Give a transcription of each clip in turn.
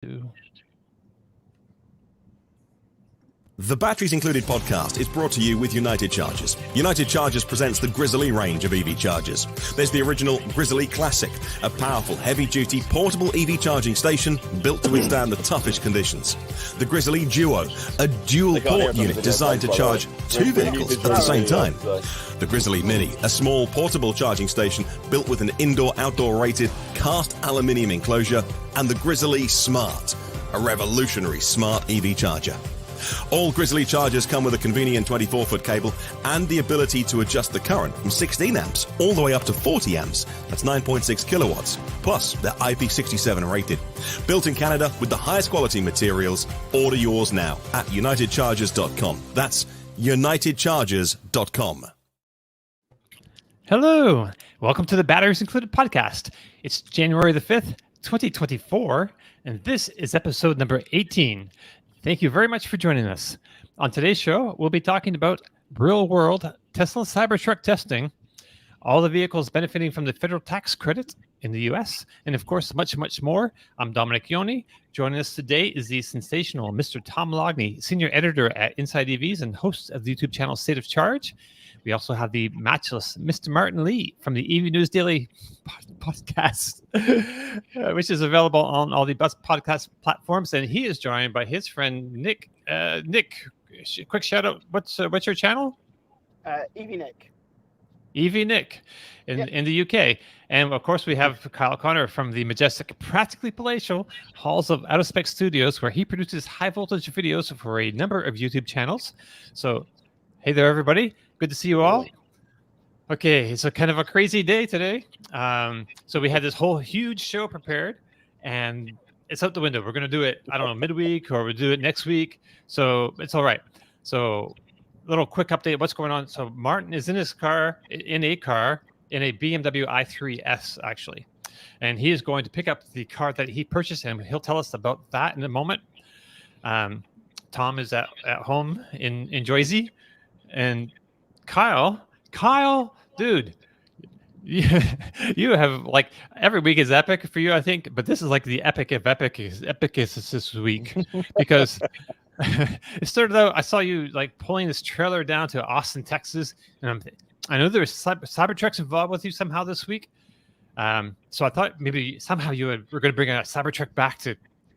The Batteries Included podcast is brought to you with United Chargers. United Chargers presents the Grizzly range of EV chargers. There's the original Grizzly Classic, a powerful, heavy-duty, portable EV charging station built to withstand the toughest conditions. The Grizzly Duo, a dual-port unit designed to charge two vehicles at the same time. The Grizzly Mini, a small, portable charging station built with an indoor-outdoor rated cast aluminium enclosure. And the Grizzly Smart, a revolutionary smart EV charger. All Grizzly chargers come with a convenient 24-foot cable and the ability to adjust the current from 16 amps all the way up to 40 amps. That's 9.6 kilowatts. Plus, they're IP67 rated. Built in Canada with the highest quality materials. Order yours now at unitedchargers.com. That's unitedchargers.com. Hello. Welcome to the Batteries Included podcast. It's January the 5th, 2024, and this is episode number 18. Thank you very much for joining us. On today's show, we'll be talking about real-world Tesla Cybertruck testing, all the vehicles benefiting from the federal tax credit in the U.S., and of course, much, much more. I'm Dominic Yoni. Joining us today is the sensational Mr. Tom Logney, senior editor at Inside EVs and host of the YouTube channel State of Charge. We also have the matchless Mr. Martin Lee from the EV News Daily podcast, which is available on all the best podcast platforms. And he is joined by his friend Nick. Nick, quick shout out. What's your channel? EV Nick. EV Nick in the UK. And of course, we have Kyle Connor from the majestic, practically palatial halls of Out of Spec Studios, where he produces high voltage videos for a number of YouTube channels. So, hey there, everybody. Good to see you all. Okay, it's a kind of a crazy day today. So we had this whole huge show prepared, and it's out the window. We're going to do it, I don't know, midweek, or we'll do it next week. So it's all right. So little quick update, what's going on. So Martin is in a car, in a BMW i3S, actually. And he is going to pick up the car that he purchased, and he'll tell us about that in a moment. Tom is at home in Jersey. And Kyle, dude, you have, like, every week is epic for you, I think, but this is like the epic of epicus this week, because it started out, I saw you like pulling this trailer down to Austin, Texas, and I know there's Cybertrucks involved with you somehow this week. So I thought maybe somehow were going to bring a Cybertruck back to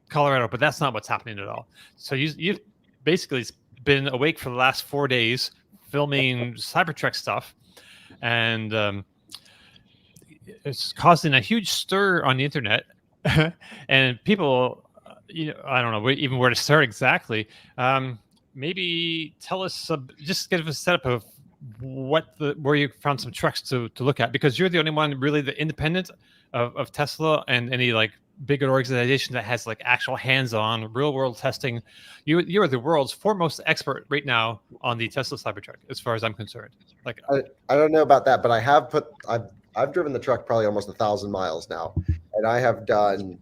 Colorado, but that's not what's happening at all. So you've basically been awake for the last 4 days, filming Cybertruck stuff, and it's causing a huge stir on the internet. And people, I don't know even where to start exactly. Maybe tell us, just give us a setup of where you found some trucks to look at, because you're the only one really, the independent of Tesla and any like bigger organization that has like actual hands-on real-world testing. You are the world's foremost expert right now on the Tesla Cybertruck, as far as I'm concerned. Like, I don't know about that, but I've driven the truck probably almost 1,000 miles now, and I have done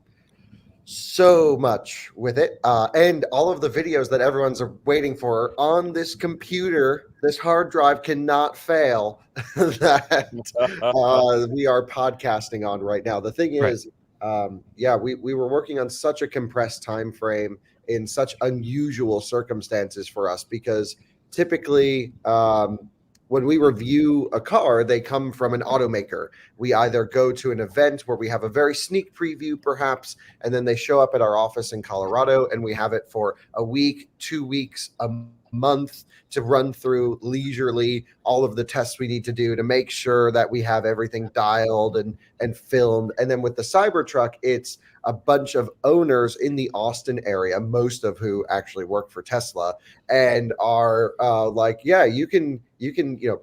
so much with it. And all of the videos that everyone's waiting for on this computer, this hard drive cannot fail, that we are podcasting on right now. The thing is, we were working on such a compressed time frame in such unusual circumstances for us, because typically when we review a car, they come from an automaker. We either go to an event where we have a very sneak preview perhaps, and then they show up at our office in Colorado, and we have it for a week, 2 weeks, a month to run through leisurely all of the tests we need to do to make sure that we have everything dialed and filmed. And then with the Cybertruck, it's a bunch of owners in the Austin area, most of who actually work for Tesla, and are like, yeah, you can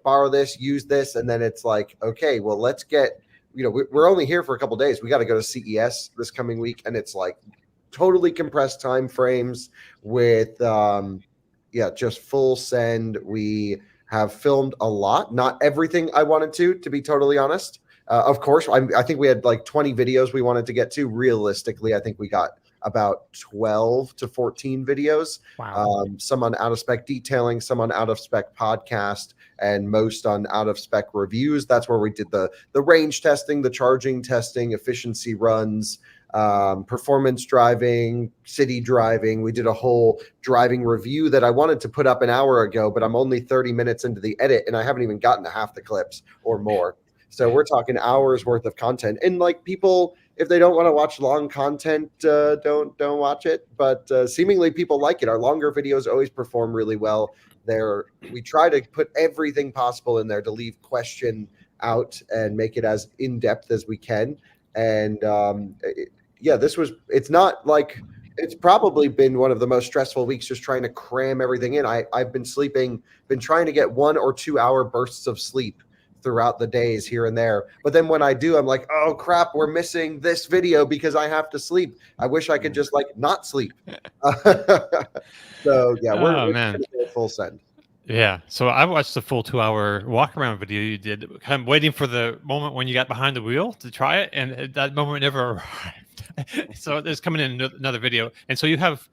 borrow this, use this. And then it's like, okay, well, let's get, we're only here for a couple of days. We got to go to CES this coming week. And it's like totally compressed time frames with, just full send. We have filmed a lot, not everything I wanted to be totally honest. Of course, I think we had like 20 videos we wanted to get to. Realistically, I think we got about 12 to 14 videos. Wow. Some on out of spec detailing, some on out of spec podcast, and most on out of spec reviews. That's where we did the range testing, the charging testing, efficiency runs, performance driving, city driving. We did a whole driving review that I wanted to put up an hour ago, but I'm only 30 minutes into the edit and I haven't even gotten to half the clips or more. So we're talking hours worth of content. And like people, if they don't want to watch long content, don't watch it. But seemingly people like it. Our longer videos always perform really well. We try to put everything possible in there to leave question out and make it as in-depth as we can. And it's not like, it's probably been one of the most stressful weeks just trying to cram everything in. I've been trying to get 1 or 2 hour bursts of sleep throughout the days here and there. But then when I do, I'm like, oh crap, we're missing this video because I have to sleep. I wish I could just like not sleep. So yeah, we're going full send. Yeah. So I watched the full 2 hour walk around video you did. I'm waiting for the moment when you got behind the wheel to try it. And that moment never arrived. So there's coming in another video. And so do you have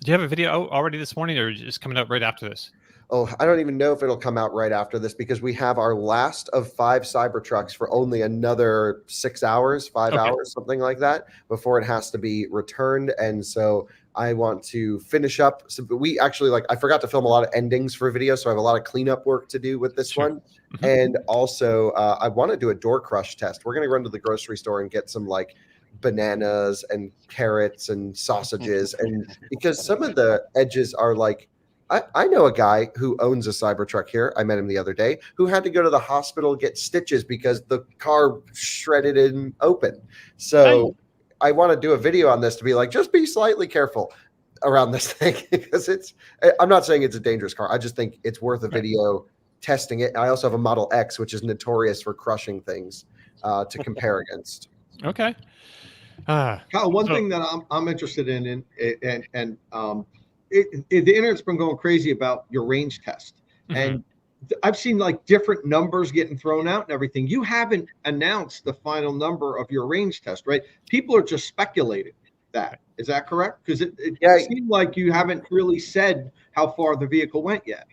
a video already this morning or just coming out right after this? Oh, I don't even know if it'll come out right after this because we have our last of 5 Cybertrucks for only another 6 hours, 5 hours, something like that, before it has to be returned. And so I want to finish up. So we actually I forgot to film a lot of endings for videos, so I have a lot of cleanup work to do with this one. Mm-hmm. And also I want to do a door crush test. We're going to run to the grocery store and get some bananas and carrots and sausages. And because some of the edges are I know a guy who owns a Cybertruck here. I met him the other day who had to go to the hospital, get stitches because the car shredded and open. So I want to do a video on this to be just be slightly careful around this thing because I'm not saying it's a dangerous car. I just think it's worth a video testing it. I also have a Model X, which is notorious for crushing things to compare against. Okay. Kyle, one thing that I'm interested in the internet's been going crazy about your range test. Mm-hmm. And I've seen different numbers getting thrown out and everything. You haven't announced the final number of your range test, right? People are just speculating that. Is that correct? Because it seemed like you haven't really said how far the vehicle went yet.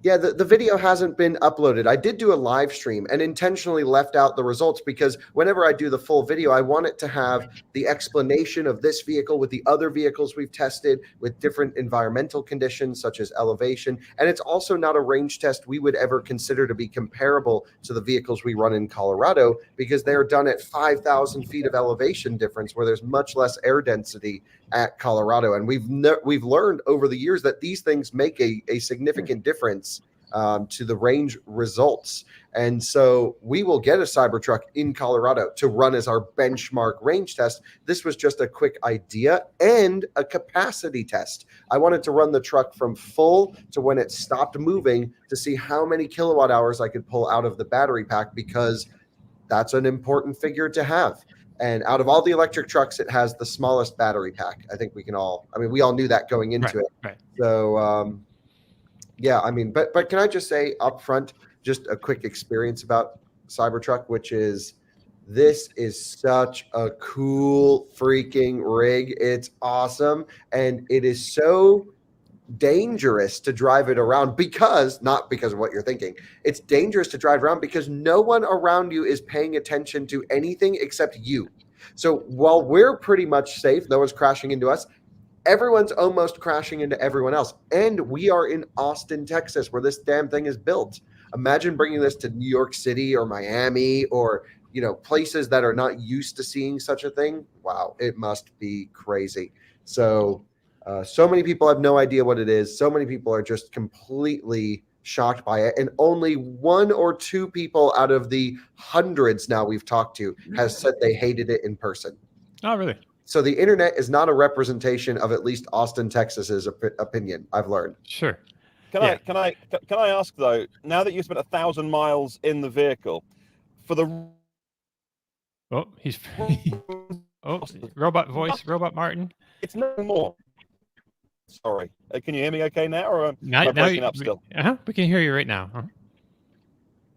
Yeah, the video hasn't been uploaded. I did do a live stream and intentionally left out the results because whenever I do the full video, I want it to have the explanation of this vehicle with the other vehicles we've tested with different environmental conditions such as elevation. And it's also not a range test we would ever consider to be comparable to the vehicles we run in Colorado because they're done at 5,000 feet of elevation difference where there's much less air density at Colorado. And we've learned over the years that these things make a significant difference to the range results. And so we will get a Cybertruck in Colorado to run as our benchmark range test. This was just a quick idea and a capacity test. I wanted to run the truck from full to when it stopped moving to see how many kilowatt hours I could pull out of the battery pack because that's an important figure to have. And out of all the electric trucks, it has the smallest battery pack. I think we all knew that going into it. Right. So, but can I just say up front, just a quick experience about Cybertruck, which is this is such a cool freaking rig. It's awesome. And it is so dangerous to drive it around not because of what you're thinking. It's dangerous to drive around because no one around you is paying attention to anything except you. So while we're pretty much safe, no one's crashing into us, everyone's almost crashing into everyone else. And we are in Austin, Texas, where this damn thing is built. Imagine bringing this to New York City or Miami or places that are not used to seeing such a thing. Wow, it must be crazy. So so many people have no idea what it is. So many people are just completely shocked by it. And only 1 or 2 people out of the hundreds now we've talked to has said they hated it in person. Oh, really? So the internet is not a representation of at least Austin, Texas's opinion, I've learned. Sure. Can I ask though, now that you spent 1,000 miles in the vehicle, for the robot voice, Robot Martin. It's no more. Sorry. Can you hear me okay now? Or am now, I breaking up still? We can hear you right now.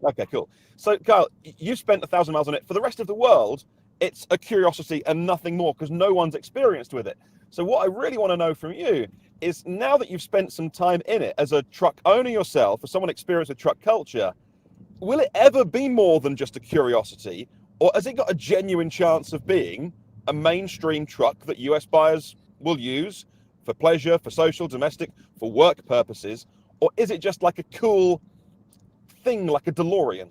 Okay, cool. So, Kyle, you spent 1,000 miles on it. For the rest of the world, it's a curiosity and nothing more because no one's experienced with it. So what I really want to know from you is now that you've spent some time in it as a truck owner yourself, as someone experienced with truck culture, will it ever be more than just a curiosity? Or has it got a genuine chance of being a mainstream truck that US buyers will use for pleasure, for social, domestic, for work purposes? Or is it just like a cool thing like a DeLorean?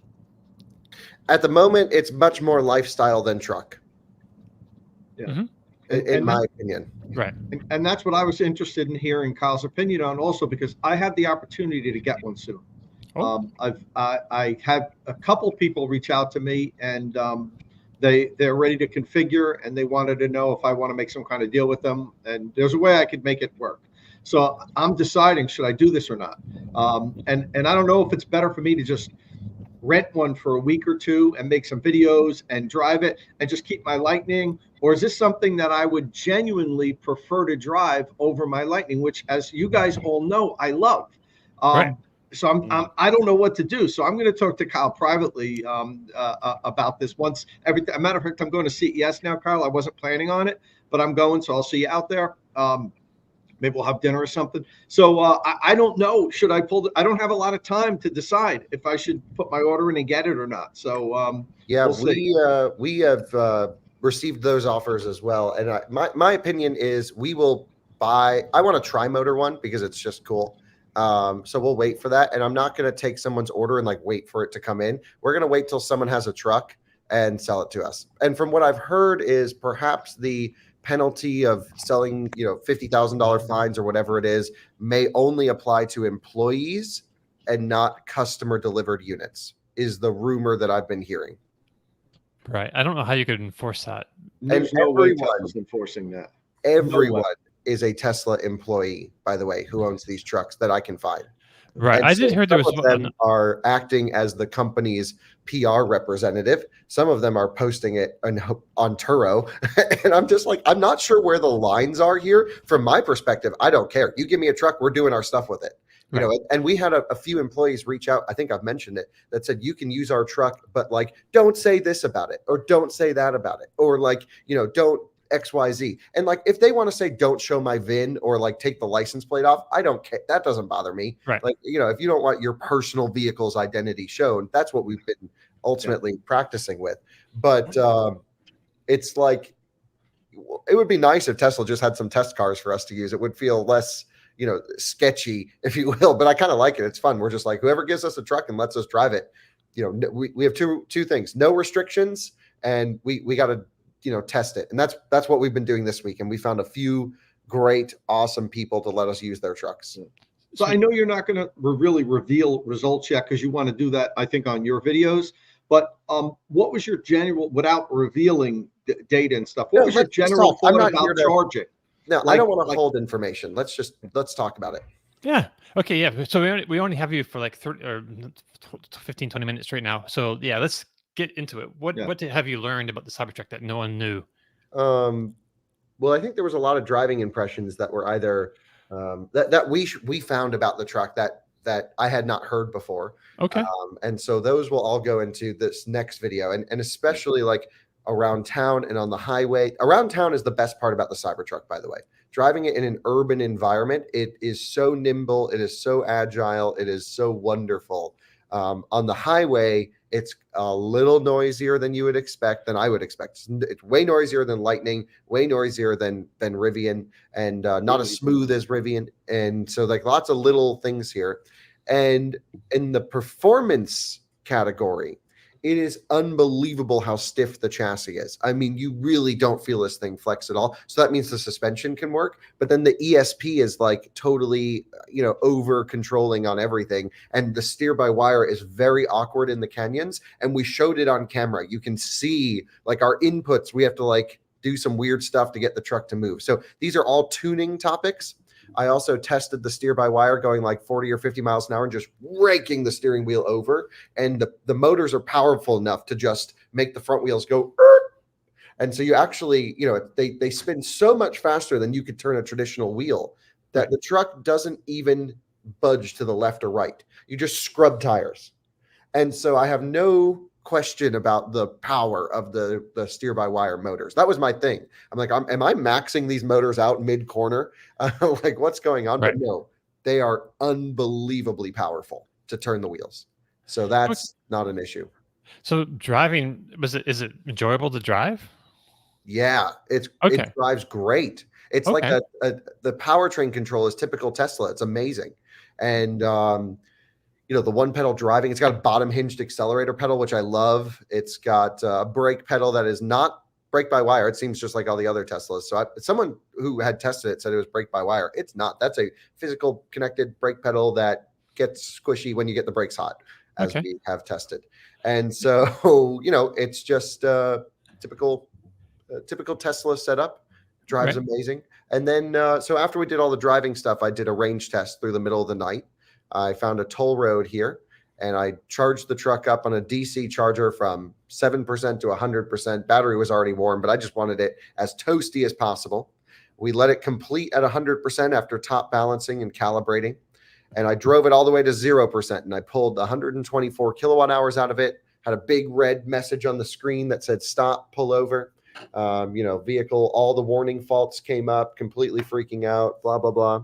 At the moment, it's much more lifestyle than truck. Yeah. In my opinion. Right. And that's what I was interested in hearing Kyle's opinion on, also because I had the opportunity to get one soon. Oh. I had a couple people reach out to me, and they're ready to configure, and they wanted to know if I want to make some kind of deal with them, and there's a way I could make it work. So I'm deciding, should I do this or not? And I don't know if it's better for me to just rent one for a week or two and make some videos and drive it and just keep my Lightning, or is this something that I would genuinely prefer to drive over my Lightning, which, as you guys all know, I love. Right. So I don't know what to do. So I'm going to talk to Kyle privately about this once everything. As a matter of fact, I'm going to CES now, Kyle. I wasn't planning on it, but I'm going, so I'll see you out there. Maybe we'll have dinner or something. So I don't know. Should I pull? I don't have a lot of time to decide if I should put my order in and get it or not. So yeah, we'll we have received those offers as well. And my opinion is we will buy. I want a tri-motor one because it's just cool. So we'll wait for that. And I'm not going to take someone's order and like wait for it to come in. We're going to wait till someone has a truck and sell it to us. And from what I've heard is perhaps the penalty of selling, $50,000 fines or whatever it is may only apply to employees and not customer delivered units, is the rumor that I've been hearing. Right. I don't know how you could enforce that. there's no way Tesla's enforcing that. Everyone is a Tesla employee, by the way, who owns these trucks that I can find. Right. And I did hear there was some of them are acting as the company's PR representative. Some of them are posting it on Turo. And I'm just like, I'm not sure where the lines are here. From my perspective, I don't care. You give me a truck, we're doing our stuff with it. You know, and we had a few employees reach out, I think I've mentioned it, that said, you can use our truck, but like, don't say this about it, or don't say that about it, or like, don't XYZ. And like, if they want to say, don't show my VIN or like take the license plate off, I don't care. That doesn't bother me. Right. Like, if you don't want your personal vehicle's identity shown, that's what we've been ultimately practicing with. But it's like, it would be nice if Tesla just had some test cars for us to use. It would feel less, sketchy, if you will, but I kind of like it. It's fun. We're just like, whoever gives us a truck and lets us drive it, we have two things, no restrictions, and we got to, test it. And that's what we've been doing this week. And we found a few great, awesome people to let us use their trucks. So I know you're not going to really reveal results yet, because you want to do that, I think, on your videos. But what was your general, without revealing data and stuff, what was your general thought about charging? No, I don't want to hold information. Let's talk about it. Yeah. Okay. Yeah. So we only have you for like 30 or 15, 20 minutes right now. So yeah, let's get into it. What have you learned about the Cybertruck that no one knew? Well, I think there was a lot of driving impressions that were either that we found about the truck that I had not heard before. Okay. And so those will all go into this next video, and especially like around town and on the highway. Around town is the best part about the Cybertruck, by the way. Driving it in an urban environment, it is so nimble, it is so agile, it is so wonderful. On the highway, it's a little noisier than you would expect, than I would expect. It's way noisier than Lightning, way noisier than Rivian, and not as smooth as Rivian. And so like lots of little things here. And in the performance category, it is unbelievable how stiff the chassis is. I mean, you really don't feel this thing flex at all. So that means the suspension can work, but then the ESP is like totally, over controlling on everything. And the steer by wire is very awkward in the canyons. And we showed it on camera. You can see like our inputs, we have to like do some weird stuff to get the truck to move. So these are all tuning topics. I also tested the steer by wire going like 40 or 50 miles an hour and just raking the steering wheel over. And the motors are powerful enough to just make the front wheels go. And so you actually, they spin so much faster than you could turn a traditional wheel that the truck doesn't even budge to the left or right. You just scrub tires. And so I have no question about the power of the steer by wire motors. That was my thing. I'm like, am I maxing these motors out mid corner? Like what's going on? Right. But no, they are unbelievably powerful to turn the wheels. So that's not an issue. So driving, is it enjoyable to drive? Yeah, it drives great. It's like the powertrain control is typical Tesla. It's amazing. And the one pedal driving, it's got a bottom hinged accelerator pedal, which I love. It's got a brake pedal that is not brake by wire. It seems just like all the other Teslas. So someone who had tested it said it was brake by wire. It's not. That's a physical connected brake pedal that gets squishy when you get the brakes hot, as we have tested. And so, it's just typical Tesla setup. Drives amazing. And then, so after we did all the driving stuff, I did a range test through the middle of the night. I found a toll road here, and I charged the truck up on a DC charger from 7% to 100%. Battery was already warm, but I just wanted it as toasty as possible. We let it complete at 100% after top balancing and calibrating. And I drove it all the way to 0%, and I pulled 124 kilowatt hours out of it. Had a big red message on the screen that said stop, pull over. Vehicle, all the warning faults came up, completely freaking out, blah, blah, blah.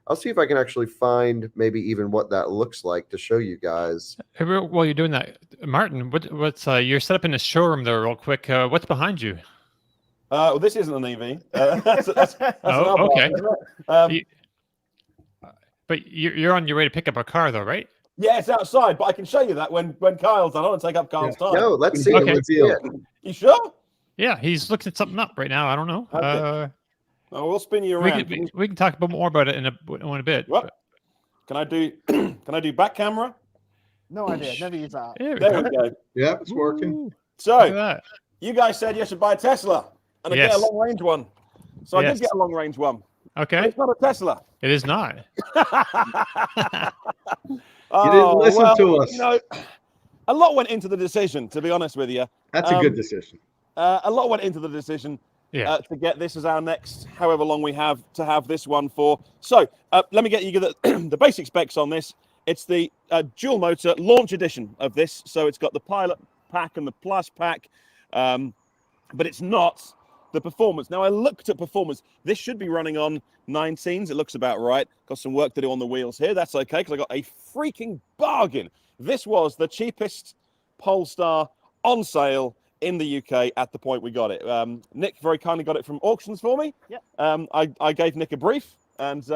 I'll see if I can actually find maybe even what that looks like to show you guys. Hey, while you're doing that, Martin, what's you're set up in a showroom there real quick. What's behind you? Well, this isn't an EV. That's okay. But you're on your way to pick up a car, though, right? Yeah, it's outside, but I can show you that when Kyle's done. I don't want to take up Kyle's time. No, let's see. Okay. You sure? Yeah, he's looking something up right now. I don't know. Okay. We'll spin you around. We can talk more about it in a bit. What? Can I do back camera? No idea. Never use that. There we go. Yeah, it's working. Ooh, so you guys said you should buy a Tesla and I get a long range one. So I did get a long range one. Okay. But it's not a Tesla. It is not. You didn't listen to us. A lot went into the decision, to be honest with you. That's a good decision. A lot went into the decision to get this as our next, however long we have to have this one for. So let me get you the basic specs on this. It's the dual motor launch edition of this. So it's got the Pilot pack and the Plus pack, but it's not the performance. Now I looked at performance. This should be running on 19s. It looks about right. Got some work to do on the wheels here. That's okay because I got a freaking bargain. This was the cheapest Polestar on sale in the UK at the point we got it. Nick very kindly got it from auctions for me. Yeah. I gave Nick a brief, and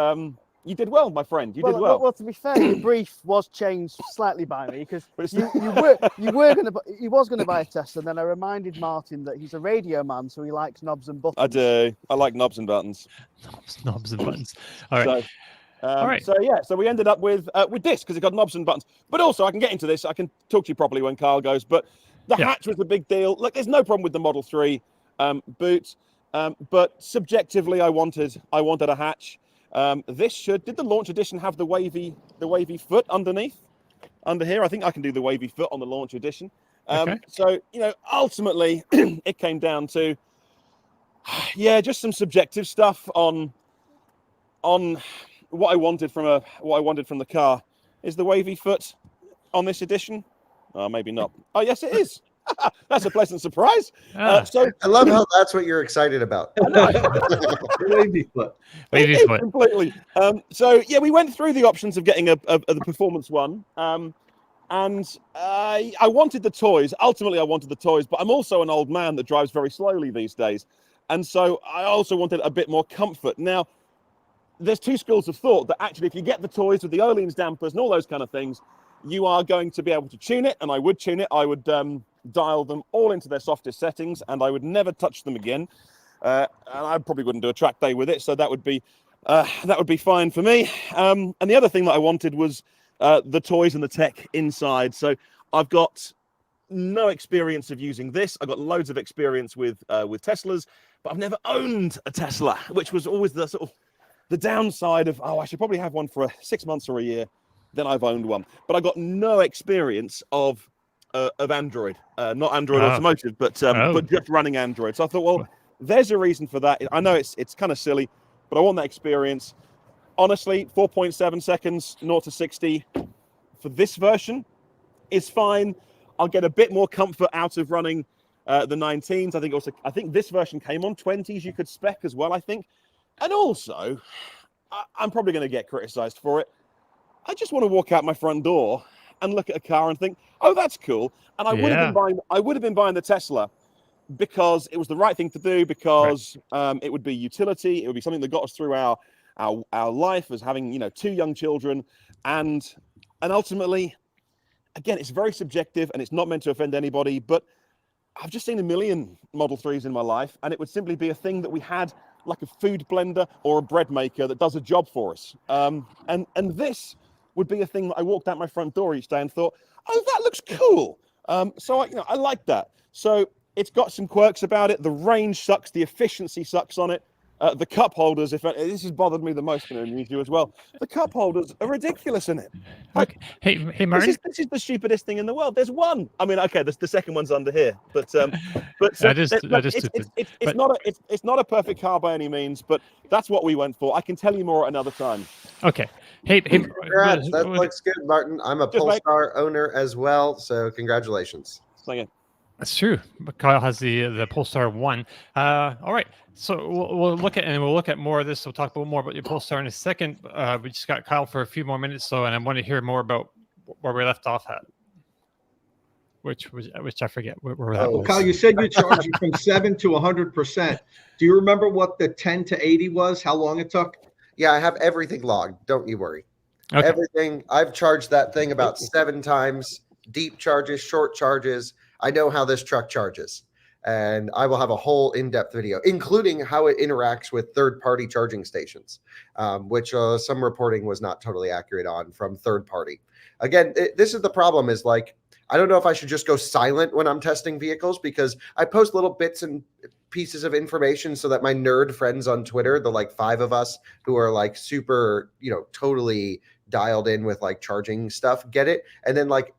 you did well, my friend. You did well. Well, to be fair, the brief was changed slightly by me because he was going to buy a Tesla, and then I reminded Martin that he's a radio man, so he likes knobs and buttons. I do. I like knobs and buttons. Knobs and buttons. All right. All right. So we ended up with this because it got knobs and buttons. But also, I can get into this. I can talk to you properly when Kyle goes. But the hatch was a big deal. Look, there's no problem with the Model 3 boot, but subjectively, I wanted a hatch. Did the launch edition have the wavy foot underneath? Under here, I think I can do the wavy foot on the launch edition. So ultimately, it came down to just some subjective stuff on what I wanted from the car. Is the wavy foot on this edition? Oh, maybe not. Oh, yes, it is. That's a pleasant surprise. So I love how that's what you're excited about. Wavy foot. Wavy foot. Completely. We went through the options of getting the performance one. And I wanted the toys. Ultimately, I wanted the toys, but I'm also an old man that drives very slowly these days. And so I also wanted a bit more comfort. Now, there's two schools of thought that actually, if you get the toys with the Öhlins dampers and all those kind of things, you are going to be able to tune it. And I would tune it. I would dial them all into their softest settings, and I would never touch them again. And I probably wouldn't do a track day with it. So that would be fine for me. And the other thing that I wanted was the toys and the tech inside. So I've got no experience of using this. I've got loads of experience with Teslas, but I've never owned a Tesla, which was always the sort of the downside of, I should probably have one for 6 months or a year. Then I've owned one, but I got no experience of Android, not Android Automotive, but just running Android. So I thought, well, there's a reason for that. I know it's kind of silly, but I want that experience. Honestly, 4.7 seconds, 0 to 60 for this version is fine. I'll get a bit more comfort out of running the 19s. I think this version came on 20s. You could spec as well, I think. And also, I'm probably going to get criticized for it. I just want to walk out my front door and look at a car and think, oh, that's cool. And I would have been buying the Tesla because it was the right thing to do, because it would be utility, it would be something that got us through our life as having, you know, 2 young children, and ultimately, again, it's very subjective and it's not meant to offend anybody, but I've just seen a million Model 3s in my life, and it would simply be a thing that we had, like a food blender or a bread maker that does a job for us. And this would be a thing that I walked out my front door each day and thought, oh, that looks cool. So I like that. So it's got some quirks about it. The range sucks. The efficiency sucks on it. The cup holders, this has bothered me the most, going to amuse you as well. The cup holders are ridiculous in it. Okay. Hey, Martin. This is the stupidest thing in the world. There's one. I mean, okay, the second one's under here, but that is stupid. It's not a perfect car by any means, but that's what we went for. I can tell you more at another time. Okay. Hey, congrats. That looks good, Martin. I'm a Polestar owner as well, so congratulations. Thank you. That's true. But Kyle has the Polestar 1. All right. So we'll look at more of this. We'll talk a little more about your Polestar in a second. We just got Kyle for a few more minutes, and I want to hear more about where we left off at. Which I forget where that was. Kyle, you said you charged it from 7 to 100%. Do you remember what the 10 to 80 was? How long it took? Yeah, I have everything logged. Don't you worry. Okay. Everything. I've charged that thing about 7 times. Deep charges, short charges. I know how this truck charges. And I will have a whole in-depth video, including how it interacts with third-party charging stations, which some reporting was not totally accurate on from third-party. Again, this is the problem is like, I don't know if I should just go silent when I'm testing vehicles, because I post little bits and pieces of information so that my nerd friends on Twitter, the like 5 of us who are like super, totally dialed in with like charging stuff, get it. And then like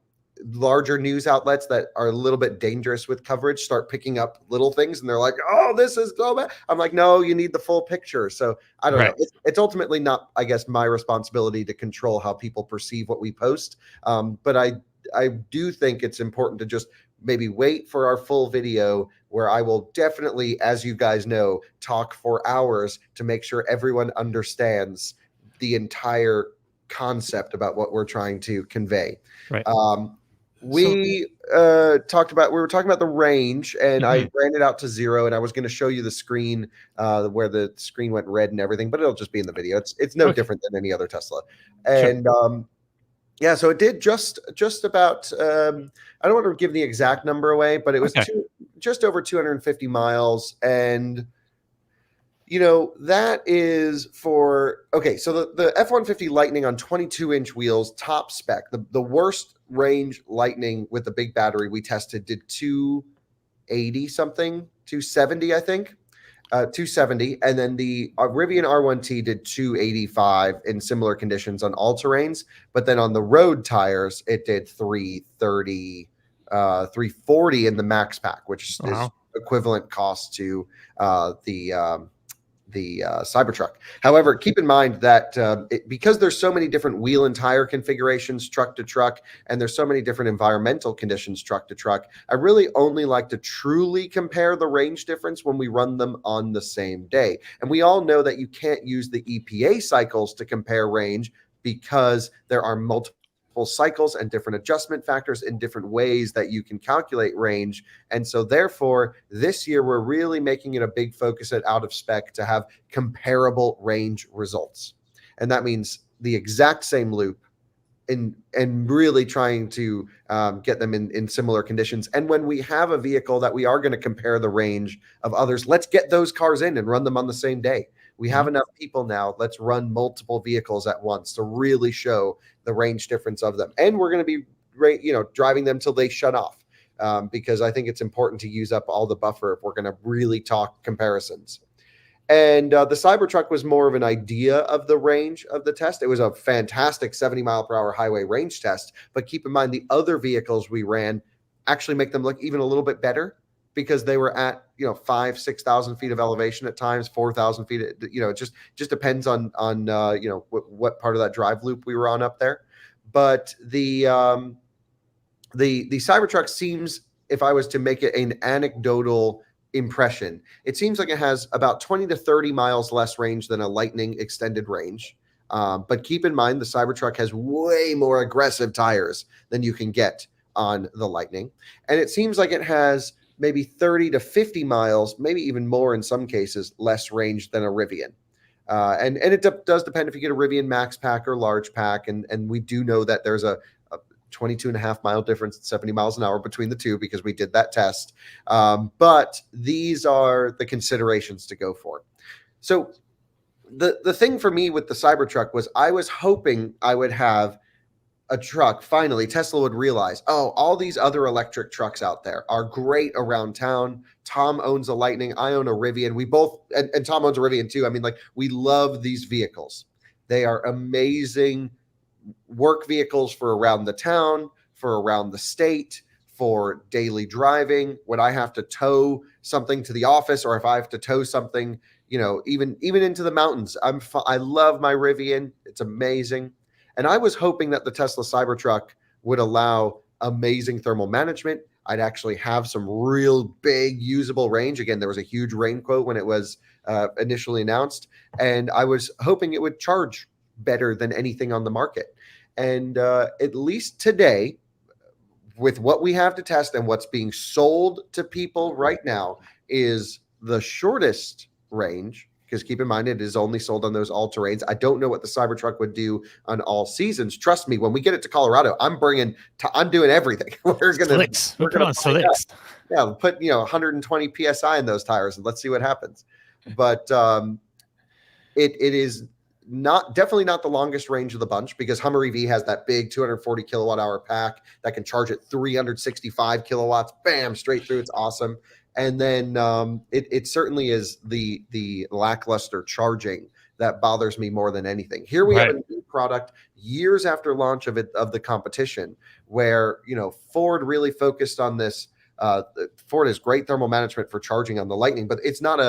larger news outlets that are a little bit dangerous with coverage start picking up little things, and they're like, oh, this is so bad. I'm like, no, you need the full picture. So I don't know. It's ultimately not, I guess, my responsibility to control how people perceive what we post. But I do think it's important to just maybe wait for our full video, where I will definitely, as you guys know, talk for hours to make sure everyone understands the entire concept about what we're trying to convey. Right. We were talking about the range, and I ran it out to 0, and I was going to show you the screen where the screen went red and everything, but it'll just be in the video. It's no different than any other Tesla. And yeah, so it did just about, I don't want to give the exact number away, but it was just over 250 miles. And, that is for, so the F-150 Lightning on 22-inch wheels, top spec, the worst range Lightning with the big battery we tested did 280 something, 270, I think. 270, and then the Rivian R1T did 285 in similar conditions on all terrains, but then on the road tires it did 330, 340 in the max pack, which is equivalent cost to the Cybertruck. However, keep in mind that because there's so many different wheel and tire configurations truck to truck, and there's so many different environmental conditions truck to truck, I really only like to truly compare the range difference when we run them on the same day. And we all know that you can't use the EPA cycles to compare range, because there are multiple cycles and different adjustment factors in different ways that you can calculate range. And so therefore, this year, we're really making it a big focus at Out of Spec to have comparable range results. And that means the exact same loop and really trying to get them in similar conditions. And when we have a vehicle that we are going to compare the range of others, let's get those cars in and run them on the same day. We have enough people now. Let's run multiple vehicles at once to really show the range difference of them. And we're going to be, driving them till they shut off, because I think it's important to use up all the buffer if we're going to really talk comparisons. And the Cybertruck was more of an idea of the range of the test. It was a fantastic 70 mile per hour highway range test. But keep in mind, the other vehicles we ran actually make them look even a little bit better, because they were at 5,000-6,000 feet of elevation at times, 4,000 feet. It just depends on what part of that drive loop we were on up there. But the Cybertruck seems, if I was to make it an anecdotal impression, it seems like it has about 20 to 30 miles less range than a Lightning extended range. But keep in mind, the Cybertruck has way more aggressive tires than you can get on the Lightning, and it seems like it has maybe 30 to 50 miles, maybe even more in some cases, less range than a Rivian. And it does depend if you get a Rivian Max Pack or Large Pack. And we do know that there's a 22.5 mile difference at 70 miles an hour between the two because we did that test. But these are the considerations to go for. So the thing for me with the Cybertruck was I was hoping I would have a truck. Finally, Tesla would realize, oh, all these other electric trucks out there are great around town. Tom owns a Lightning. I own a Rivian. We both, and Tom owns a Rivian too. I mean, like, we love these vehicles. They are amazing work vehicles for around the town, for around the state, for daily driving. When I have to tow something to the office, or if I have to tow something, even into the mountains, I love my Rivian. It's amazing. And I was hoping that the Tesla Cybertruck would allow amazing thermal management. I'd actually have some real big usable range. Again, there was a huge rain quote when it was initially announced. And I was hoping it would charge better than anything on the market. And at least today, with what we have to test and what's being sold to people right now, is the shortest range. Because keep in mind, it is only sold on those all-terrains. I don't know what the Cybertruck would do on all seasons. Trust me, when we get it to Colorado, I'm doing everything. We're put on slicks. Yeah, we'll put 120 psi in those tires and let's see what happens. But it is definitely not the longest range of the bunch, because Hummer EV has that big 240 kilowatt hour pack that can charge at 365 kilowatts. Bam, straight through. It's awesome. And then it certainly is the lackluster charging that bothers me more than anything. Here we have a new product years after launch of the competition, where Ford really focused on this. Ford has great thermal management for charging on the Lightning, but it's not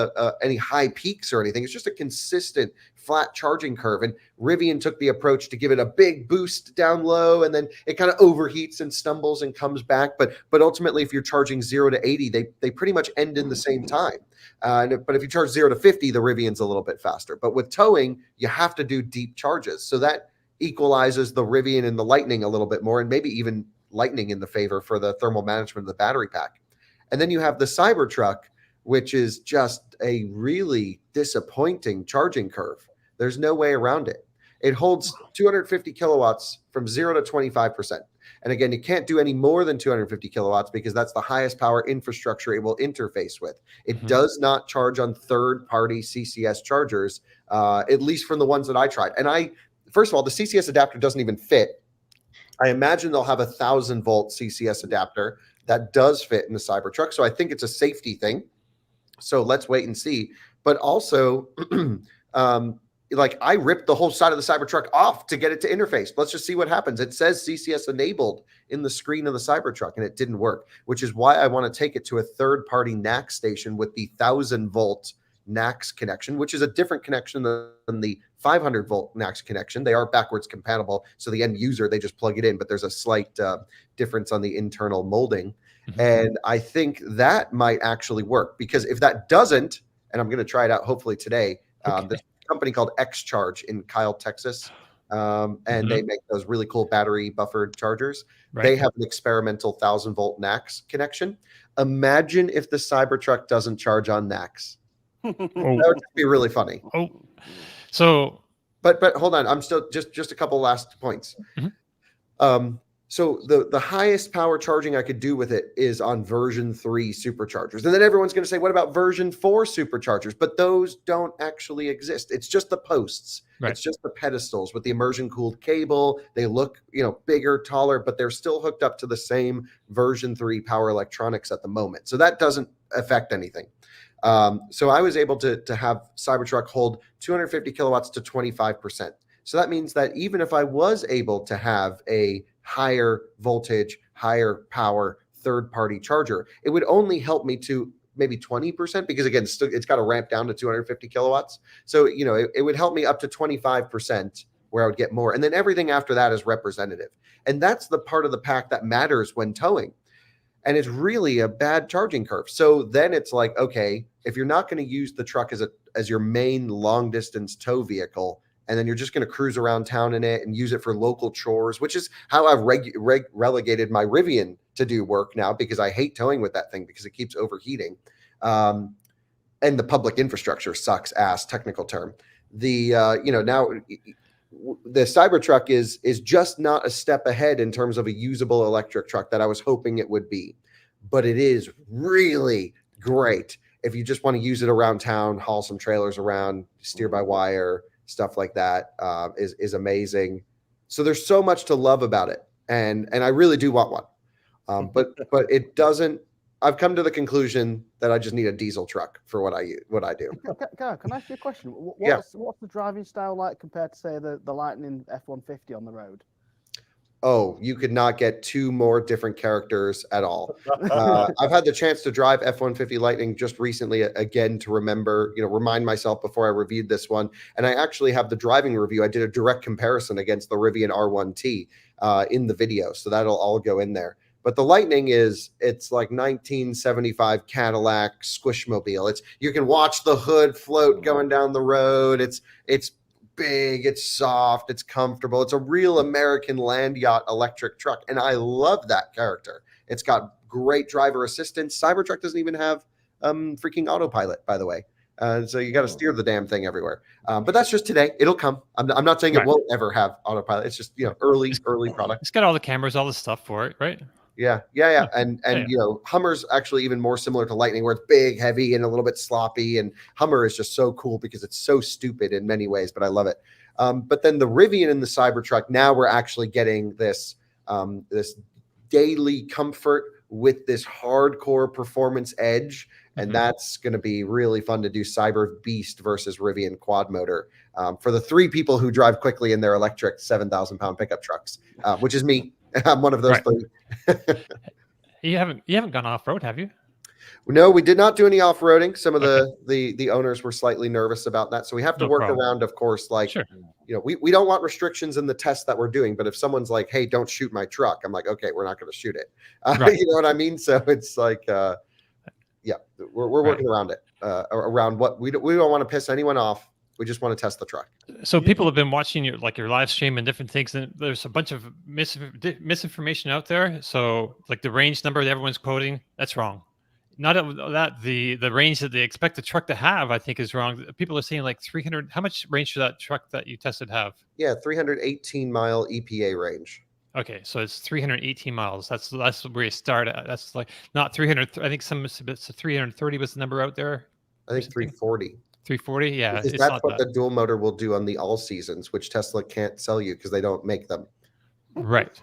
any high peaks or anything. It's just a consistent flat charging curve. And Rivian took the approach to give it a big boost down low, and then it kind of overheats and stumbles and comes back. But ultimately, if you're charging 0 to 80, they pretty much end in the same time. But if you charge 0 to 50, the Rivian's a little bit faster. But with towing, you have to do deep charges. So that equalizes the Rivian and the Lightning a little bit more, and maybe even Lightning in the favor for the thermal management of the battery pack. And then you have the Cybertruck, which is just a really disappointing charging curve. There's no way around it. It holds 250 kilowatts from 0 to 25%. And again, you can't do any more than 250 kilowatts because that's the highest power infrastructure it will interface with. It does not charge on third-party CCS chargers, at least from the ones that I tried. And first of all, the CCS adapter doesn't even fit. I imagine they'll have a 1,000-volt CCS adapter that does fit in the Cybertruck. So I think it's a safety thing. So let's wait and see. But also, I ripped the whole side of the Cybertruck off to get it to interface. Let's just see what happens. It says CCS enabled in the screen of the Cybertruck, and it didn't work, which is why I want to take it to a third-party NACS station with the 1,000-volt NACS connection, which is a different connection than the 500-volt NACS connection. They are backwards compatible, so the end user, they just plug it in, but there's a slight difference on the internal molding. And I think that might actually work, because if that doesn't, and I'm going to try it out hopefully today, this company called X-Charge in Kyle, Texas, and they make those really cool battery buffered chargers. They have an experimental 1,000-volt NACS connection. Imagine if the Cybertruck doesn't charge on NACS. That would be really funny. So, but hold on, I'm still just a couple last points. So the highest power charging I could do with it is on version 3 superchargers. And then everyone's going to say, what about version 4 superchargers? But those don't actually exist. It's just the posts. It's just the pedestals with the immersion cooled cable. They look, bigger, taller, but they're still hooked up to the same version 3 power electronics at the moment. So that doesn't affect anything. So I was able to have Cybertruck hold 250 kilowatts to 25%. So that means that even if I was able to have a higher voltage, higher power third-party charger, it would only help me to maybe 20%, because again, it's got to ramp down to 250 kilowatts. So, it would help me up to 25% where I would get more. And then everything after that is representative. And that's the part of the pack that matters when towing. And it's really a bad charging curve. So then it's like, okay, if you're not going to use the truck as your main long distance tow vehicle, and then you're just going to cruise around town in it and use it for local chores, which is how I've relegated my Rivian to do work now, because I hate towing with that thing because it keeps overheating. And the public infrastructure sucks ass, technical term. Now the Cybertruck is just not a step ahead in terms of a usable electric truck that I was hoping it would be, but it is really great if you just want to use it around town, haul some trailers around, steer by wire, stuff like that. Is amazing. So there's so much to love about it, and I really do want one. But it doesn't. I've come to the conclusion that I just need a diesel truck for what I do. Gareth, can I ask you a question? What's the driving style like compared to, say, the Lightning F-150 on the road? Oh, you could not get two more different characters at all. I've had the chance to drive F-150 Lightning just recently again to remind myself before I reviewed this one. And I actually have the driving review. I did a direct comparison against the Rivian R1T in the video. So that'll all go in there. But the Lightning it's like 1975 Cadillac Squishmobile. You can watch the hood float going down the road. It's big, it's soft, it's comfortable. It's a real American land yacht electric truck, and I love that character. It's got great driver assistance. Cybertruck doesn't even have freaking autopilot, by the way. So you got to steer the damn thing everywhere. But that's just today. It'll come. I'm not saying it won't ever have autopilot. It's just early product. It's got all the cameras, all the stuff for it, right? Yeah. And Hummer's actually even more similar to Lightning, where it's big, heavy, and a little bit sloppy. And Hummer is just so cool because it's so stupid in many ways, but I love it. But then the Rivian and the Cybertruck, now we're actually getting this daily comfort with this hardcore performance edge. And that's going to be really fun to do Cyber Beast versus Rivian quad motor for the three people who drive quickly in their electric 7,000-pound pickup trucks, which is me. I'm one of those three. You haven't gone off road, have you? No, we did not do any off roading. Some of the owners were slightly nervous about that, so we have to work around. Of course, we don't want restrictions in the test that we're doing. But if someone's like, "Hey, don't shoot my truck," I'm like, "Okay, we're not going to shoot it." You know what I mean? So it's like, we're working around it. Around what we don't want to piss anyone off. We just want to test the truck. So people have been watching your live stream and different things, and there's a bunch of misinformation out there. So like the range number that everyone's quoting, that's wrong. Not that the range that they expect the truck to have, I think, is wrong. People are saying like 300. How much range should that truck that you tested have? Yeah, 318 mile EPA range. Okay, so it's 318 miles. That's where you start at. That's like not 300. I think it's 330 was the number out there. I think 340. 340, yeah. Because that's what the dual motor will do on the all seasons, which Tesla can't sell you because they don't make them. Right.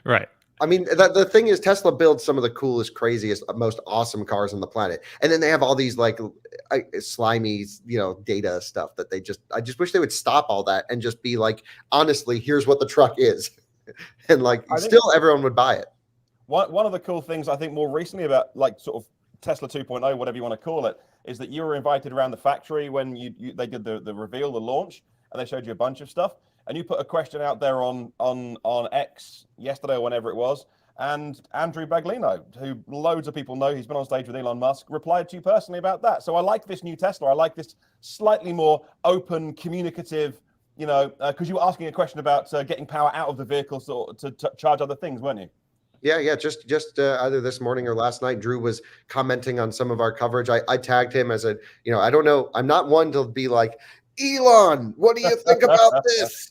Right. I mean, the thing is, Tesla builds some of the coolest, craziest, most awesome cars on the planet, and then they have all these like slimy, data stuff that I just wish they would stop all that and just be like, honestly, here's what the truck is, and everyone would buy it. One of the cool things I think more recently about like sort of Tesla 2.0, whatever you want to call it, is that you were invited around the factory when they did the reveal, the launch, and they showed you a bunch of stuff. And you put a question out there on X yesterday or whenever it was, and Andrew Baglino, who loads of people know, he's been on stage with Elon Musk, replied to you personally about that. So I like this new Tesla. I like this slightly more open, communicative, because you were asking a question about getting power out of the vehicle to charge other things, weren't you? Yeah. Just either this morning or last night, Drew was commenting on some of our coverage. I tagged him as I don't know. I'm not one to be like, Elon, what do you think about this?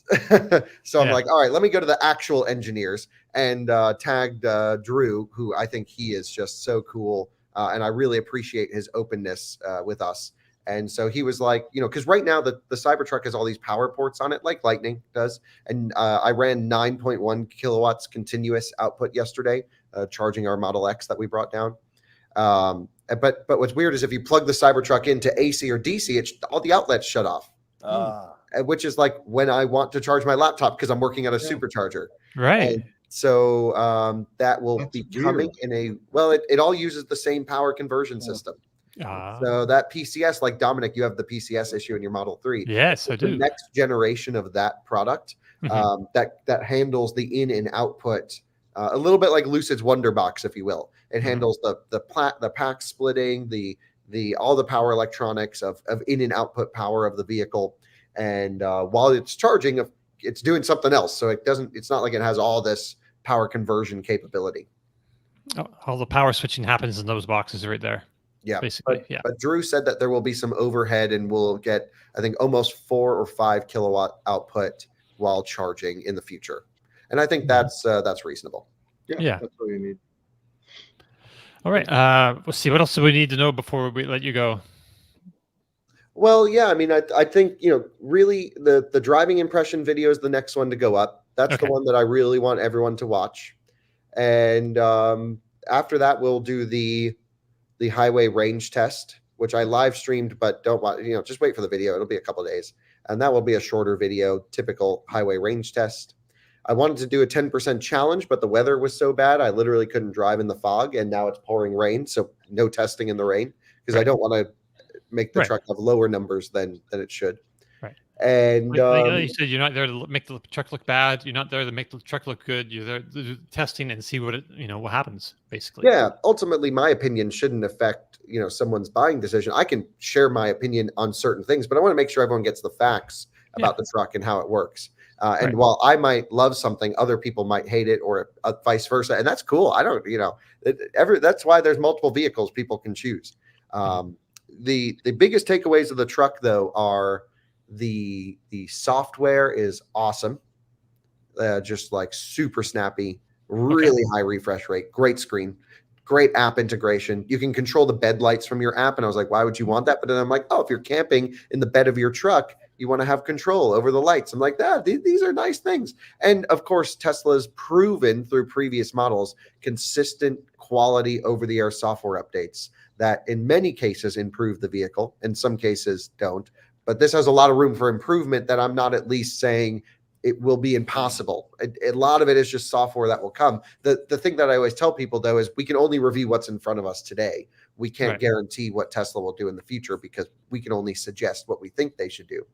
So I'm like, all right, let me go to the actual engineers, and tagged Drew, who I think he is just so cool. And I really appreciate his openness with us. And so he was like, because right now the Cybertruck has all these power ports on it, like Lightning does. And I ran 9.1 kilowatts continuous output yesterday, charging our Model X that we brought down. But what's weird is if you plug the Cybertruck into AC or DC, all the outlets shut off. Which is like when I want to charge my laptop because I'm working on a supercharger. Right. And so that will be coming in it all uses the same power conversion system. So that PCS, like Dominic, you have the PCS issue in your Model 3. Yes, I do. The next generation of that product that handles the in and output a little bit like Lucid's Wonderbox, if you will. It handles the pack splitting, the all the power electronics of in and output power of the vehicle. And while it's charging, it's doing something else. So it's not like it has all this power conversion capability. All the power switching happens in those boxes right there. Yeah, basically. But Drew said that there will be some overhead, and we'll get, I think, almost 4 or 5 kilowatt output while charging in the future. And I think that's reasonable. Yeah. That's what you need. All right. Let's see. What else do we need to know before we let you go? Well, yeah, I mean, I think, really the driving impression video is the next one to go up. That's the one that I really want everyone to watch. And after that, we'll do the highway range test, which I live streamed, but don't watch, just wait for the video. It'll be a couple of days. And that will be a shorter video, typical highway range test. I wanted to do a 10% challenge, but the weather was so bad, I literally couldn't drive in the fog, and now it's pouring rain. So no testing in the rain, because I don't want to make the truck have lower numbers than it should. Right. And you said you're not there to make the truck look bad. You're not there to make the truck look good. You're there to do testing and see what what happens, basically. Yeah. Ultimately, my opinion shouldn't affect, someone's buying decision. I can share my opinion on certain things, but I want to make sure everyone gets the facts about the truck and how it works. And while I might love something, other people might hate it, or vice versa. And that's cool. I don't, that's why there's multiple vehicles people can choose. The biggest takeaways of the truck, though, are the software is awesome. Just like super snappy, really high refresh rate, great screen, great app integration. You can control the bed lights from your app. And I was like, why would you want that? But then I'm like, oh, if you're camping in the bed of your truck, you want to have control over the lights. I'm like, these are nice things. And of course, Tesla's proven through previous models consistent quality over-the-air software updates that in many cases improve the vehicle. In some cases don't. But this has a lot of room for improvement that I'm not at least saying it will be impossible. A lot of it is just software that will come. The thing that I always tell people, though, is we can only review what's in front of us today. We can't guarantee what Tesla will do in the future, because we can only suggest what we think they should do.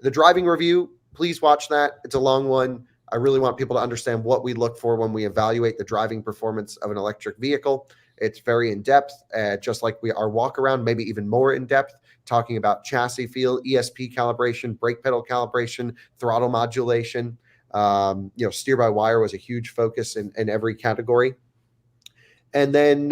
The driving review, please watch that. It's a long one. I really want people to understand what we look for when we evaluate the driving performance of an electric vehicle. It's very in-depth, just like our walk-around, maybe even more in-depth, talking about chassis feel, ESP calibration, brake pedal calibration, throttle modulation. Steer-by-wire was a huge focus in every category. And then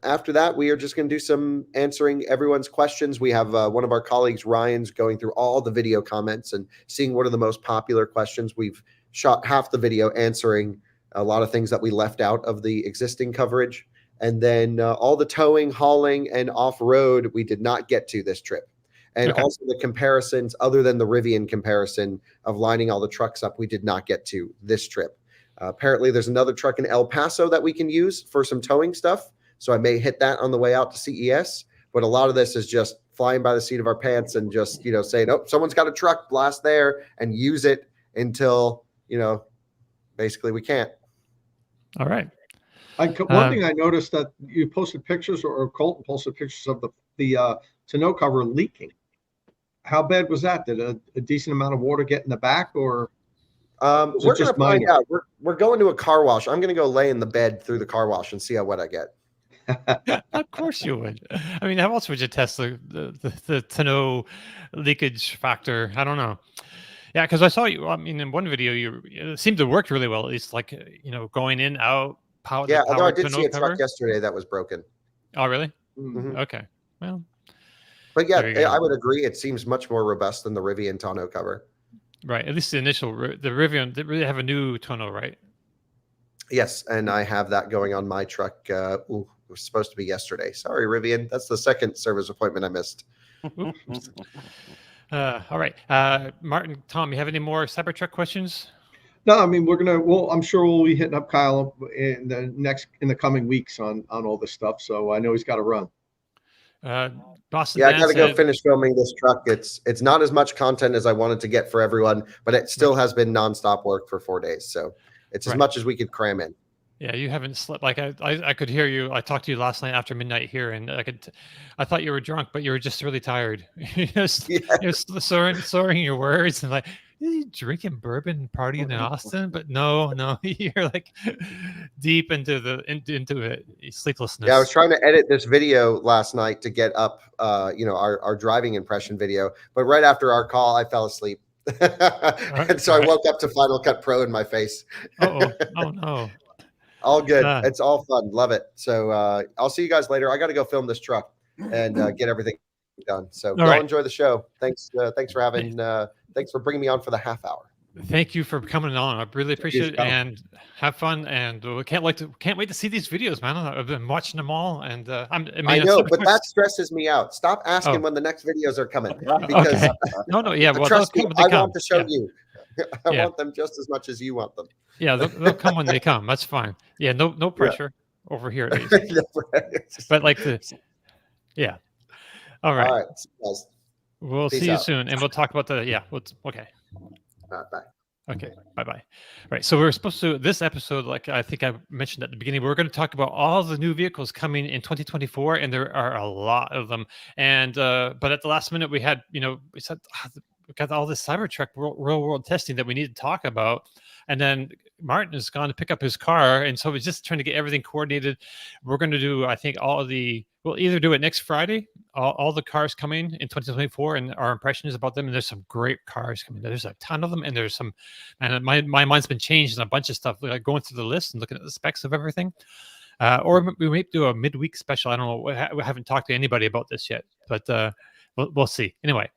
after that, we are just going to do some answering everyone's questions. We have one of our colleagues, Ryan's, going through all the video comments and seeing what are the most popular questions. We've shot half the video answering a lot of things that we left out of the existing coverage. And then all the towing, hauling, and off-road we did not get to this trip. And also the comparisons, other than the Rivian comparison of lining all the trucks up, we did not get to this trip. Apparently, there's another truck in El Paso that we can use for some towing stuff. So I may hit that on the way out to CES. But a lot of this is just flying by the seat of our pants and just, saying, oh, someone's got a truck, blast there and use it until, basically we can't. All right. One thing I noticed that you posted pictures, or Colton posted pictures of the tonneau cover leaking. How bad was that? Did a decent amount of water get in the back, or we're going to find out. We're going to a car wash. I'm going to go lay in the bed through the car wash and see how wet I get. Of course you would. I mean, how else would you test the tonneau leakage factor? I don't know. Yeah, because I saw you. I mean, in one video, it seemed to work really well. At least, like going in, out. Although I did see a truck yesterday that was broken. Oh, really? Mm-hmm. Okay. Well. But yeah, I would agree. It seems much more robust than the Rivian tonneau cover. Right. At least the initial, the Rivian, they really have a new tonneau, right? Yes, and I have that going on my truck. It was supposed to be yesterday. Sorry, Rivian. That's the second service appointment I missed. All right. Martin, Tom, you have any more Cybertruck questions? No, I mean, I'm sure we'll be hitting up Kyle in the coming weeks on all this stuff. So I know he's got to run. Boston I got to go finish filming this truck. It's not as much content as I wanted to get for everyone, but it still has been nonstop work for 4 days. So it's as much as we could cram in. Yeah, you haven't slept. Like I could hear you. I talked to you last night after midnight here, and I thought you were drunk, but you were just really tired. You're slurring your words and like, are you drinking bourbon and partying in Austin? But no, you're like, deep into sleeplessness. Yeah, I was trying to edit this video last night to get up, our driving impression video. But right after our call, I fell asleep. And so I woke up to Final Cut Pro in my face. Oh no. All good. It's all fun. Love it. So I'll see you guys later. I got to go film this truck and get everything done. So y'all enjoy the show. Thanks for having. Thanks for bringing me on for the half hour. Thank you for coming on. I really appreciate it, and have fun. And we can't wait to see these videos, man. I've been watching them all, and I know, but that stresses me out. Stop asking when the next videos are coming, because well, trust me, I want to show you. I want them just as much as you want them. Yeah, they'll come when they come. That's fine. Yeah, no pressure over here at least. But like all right. All right. We'll see you soon, and we'll talk about okay. Bye. Okay, bye-bye. Right, so we're supposed to, this episode, like I think I mentioned at the beginning, we're going to talk about all the new vehicles coming in 2024, and there are a lot of them. And but at the last minute, we had, we said we got all this Cybertruck real world testing that we need to talk about. And then Martin has gone to pick up his car, and so we're just trying to get everything coordinated. We're going to do, I think, we'll either do it next Friday, all the cars coming in 2024, and our impressions about them. And there's some great cars coming. There's a ton of them, and there's some. And my mind's been changed and a bunch of stuff. Like going through the list and looking at the specs of everything. Or we may do a midweek special. I don't know. We haven't talked to anybody about this yet, but we'll see. Anyway.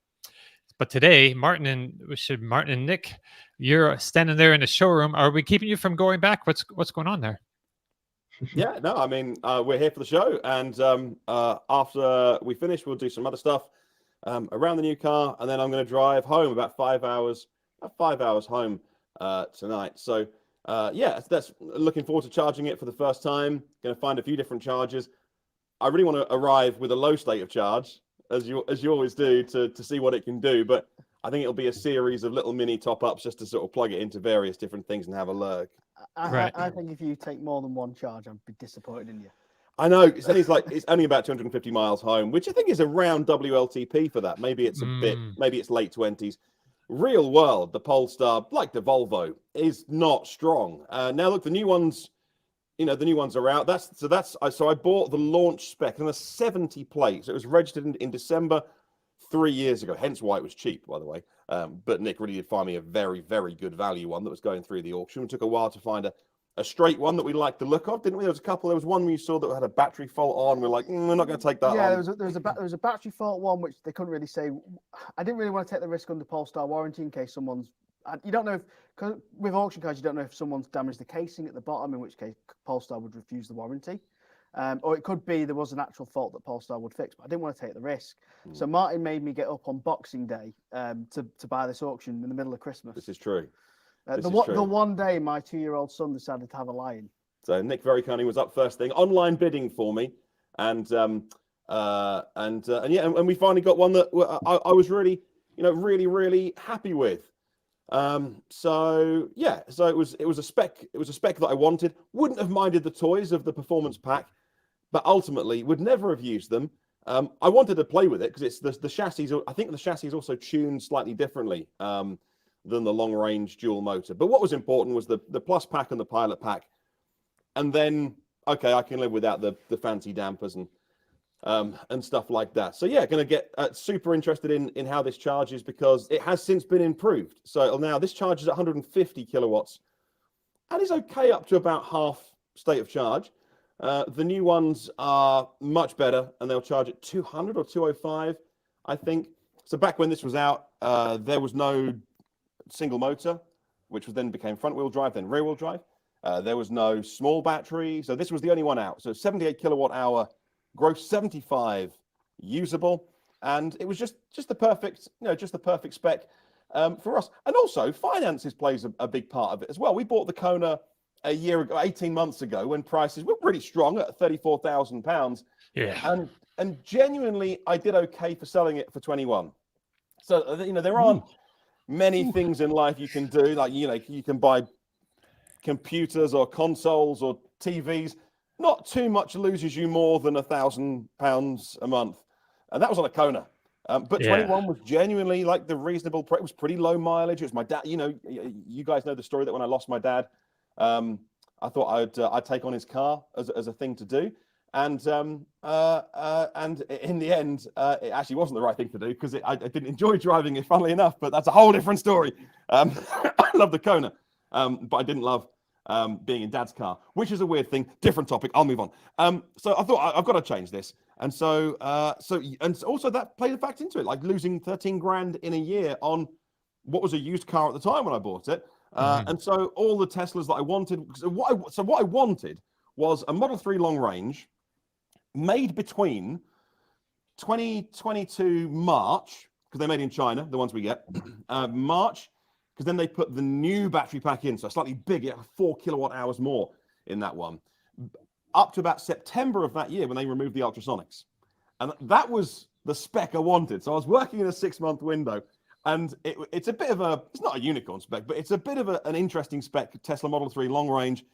But today, Martin and Nick, you're standing there in the showroom. Are we keeping you from going back? What's going on there? Yeah, no, I mean, we're here for the show, and after we finish, we'll do some other stuff around the new car, and then I'm going to drive home about 5 hours home tonight. So that's looking forward to charging it for the first time. Going to find a few different chargers. I really want to arrive with a low state of charge, as you always do, to see what it can do. But I think it'll be a series of little mini top-ups just to sort of plug it into various different things and have a lurk. I think if you take more than one charge, I'd be disappointed in you. I know. It's only about 250 miles home, which I think is around WLTP for that. Maybe it's a bit, maybe it's late 20s. Real world, the Polestar, like the Volvo, is not strong. Now look, the new ones, the new ones are out. So I bought the launch spec and a 70 plate. So it was registered in December 3 years ago, hence why it was cheap, by the way. But Nick really did find me a very, very good value one that was going through the auction. It took a while to find a straight one that we liked the look of, didn't we? There was a couple. There was one we saw that had a battery fault on. We're like, we're not going to take that on. Yeah, there was a battery fault one, which they couldn't really say. I didn't really want to take the risk under Polestar warranty in case someone's... You don't know if... Cause with auction cars, you don't know if someone's damaged the casing at the bottom, in which case Polestar would refuse the warranty. Or it could be there was an actual fault that Polestar would fix, but I didn't want to take the risk. So Martin made me get up on Boxing Day to buy this auction in the middle of Christmas. This is true. The one day my 2-year-old son decided to have a lie-in. So Nick very kindly was up first thing, online bidding for me, and we finally got one that I was really, really happy with. So it was a spec that I wanted. Wouldn't have minded the toys of the performance pack, but ultimately would never have used them. I wanted to play with it because it's the chassis. I think the chassis is also tuned slightly differently than the long range dual motor. But what was important was the plus pack and the pilot pack. And then, okay, I can live without the fancy dampers and stuff like that. So yeah, going to get super interested in how this charges because it has since been improved. So now this charges 150 kilowatts and is okay up to about half state of charge. The new ones are much better and they'll charge at 200 or 205, I think. So back when this was out, there was no single motor, which then became front wheel drive, then rear wheel drive. There was no small battery. So this was the only one out. So 78 kilowatt hour, gross 75 usable. And it was just the perfect, just the perfect spec for us. And also finances plays a big part of it as well. We bought the Kona a year ago, 18 months ago, when prices were pretty strong at £34,000. Yeah. And genuinely, I did okay for selling it for 21. So, there aren't many things in life you can do. Like, you can buy computers or consoles or TVs. Not too much loses you more than £1,000 a month. And that was on a Kona. But 21 was genuinely like the reasonable price. It was pretty low mileage. It was my dad. You guys know the story that when I lost my dad, I I thought I'd take on his car as a thing to do. And in the end, it actually wasn't the right thing to do because I didn't enjoy driving it, funnily enough. But that's a whole different story. I love the Kona, but I didn't love being in Dad's car, which is a weird thing. Different topic. I'll move on. So I thought I've got to change this, and so also that played a fact into it, like losing 13 grand in a year on what was a used car at the time when I bought it. And so all the Teslas that I wanted. So what I wanted was a Model 3 long range, made between 2022 March, because they're made in China, the ones we get, March, because then they put the new battery pack in, so slightly bigger, 4 kilowatt hours more in that one, up to about September of that year when they removed the ultrasonics. And that was the spec I wanted. So I was working in a 6-month window, and it's a bit of it's not a unicorn spec, but it's a bit of an interesting spec, Tesla Model 3 long range.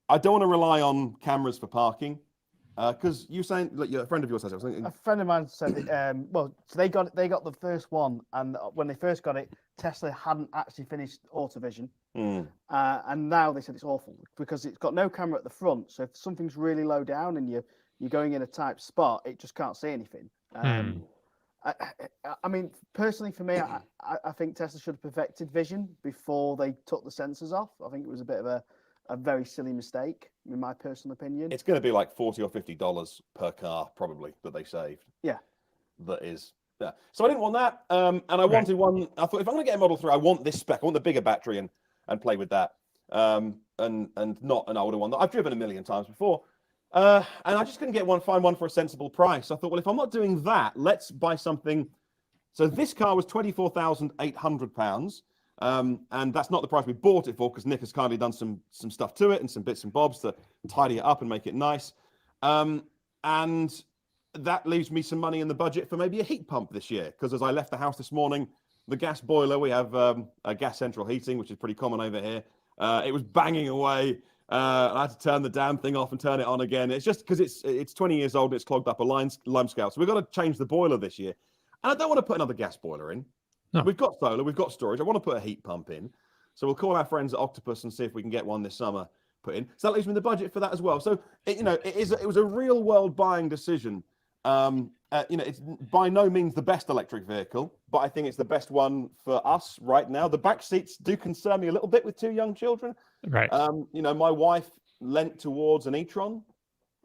I don't want to rely on cameras for parking. Because you're saying, like, a friend of yours says it. A friend of mine said, so they got the first one, and when they first got it, Tesla hadn't actually finished AutoVision, and now they said it's awful because it's got no camera at the front. So if something's really low down and you're going in a tight spot, it just can't see anything. I mean, personally, for me, I think Tesla should have perfected vision before they took the sensors off. I think it was a bit of a very silly mistake, in my personal opinion. It's going to be like $40 or $50 per car, probably, that they saved. Yeah. That is. Yeah. So I didn't want that. And I wanted one. I thought, if I'm going to get a Model 3, I want this spec. I want the bigger battery and play with that. And not an older one that I've driven a million times before. And I just couldn't find one for a sensible price. I thought, well, if I'm not doing that, let's buy something. So this car was £24,800. And that's not the price we bought it for, because Nick has kindly done some stuff to it and some bits and bobs to tidy it up and make it nice. And that leaves me some money in the budget for maybe a heat pump this year, because as I left the house this morning, the gas boiler, we have a gas central heating, which is pretty common over here. It was banging away. I had to turn the damn thing off and turn it on again. It's just because it's 20 years old and it's clogged up a limescale. So we've got to change the boiler this year. And I don't want to put another gas boiler in. No. We've got solar, we've got storage. I want to put a heat pump in. So we'll call our friends at Octopus and see if we can get one this summer put in. So that leaves me the budget for that as well. So, it was a real world buying decision. It's by no means the best electric vehicle, but I think it's the best one for us right now. The back seats do concern me a little bit with 2 young children. Right. My wife lent towards an e-tron.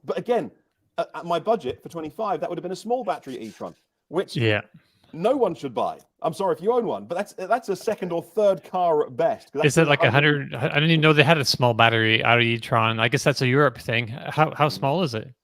But again, at my budget for 25, that would have been a small battery e-tron, which... Yeah. No one should buy. I'm sorry if you own one, but that's a second or third car at best. Is it like 100? I didn't even know they had a small battery out of e-tron. I guess that's a Europe thing. How small is it?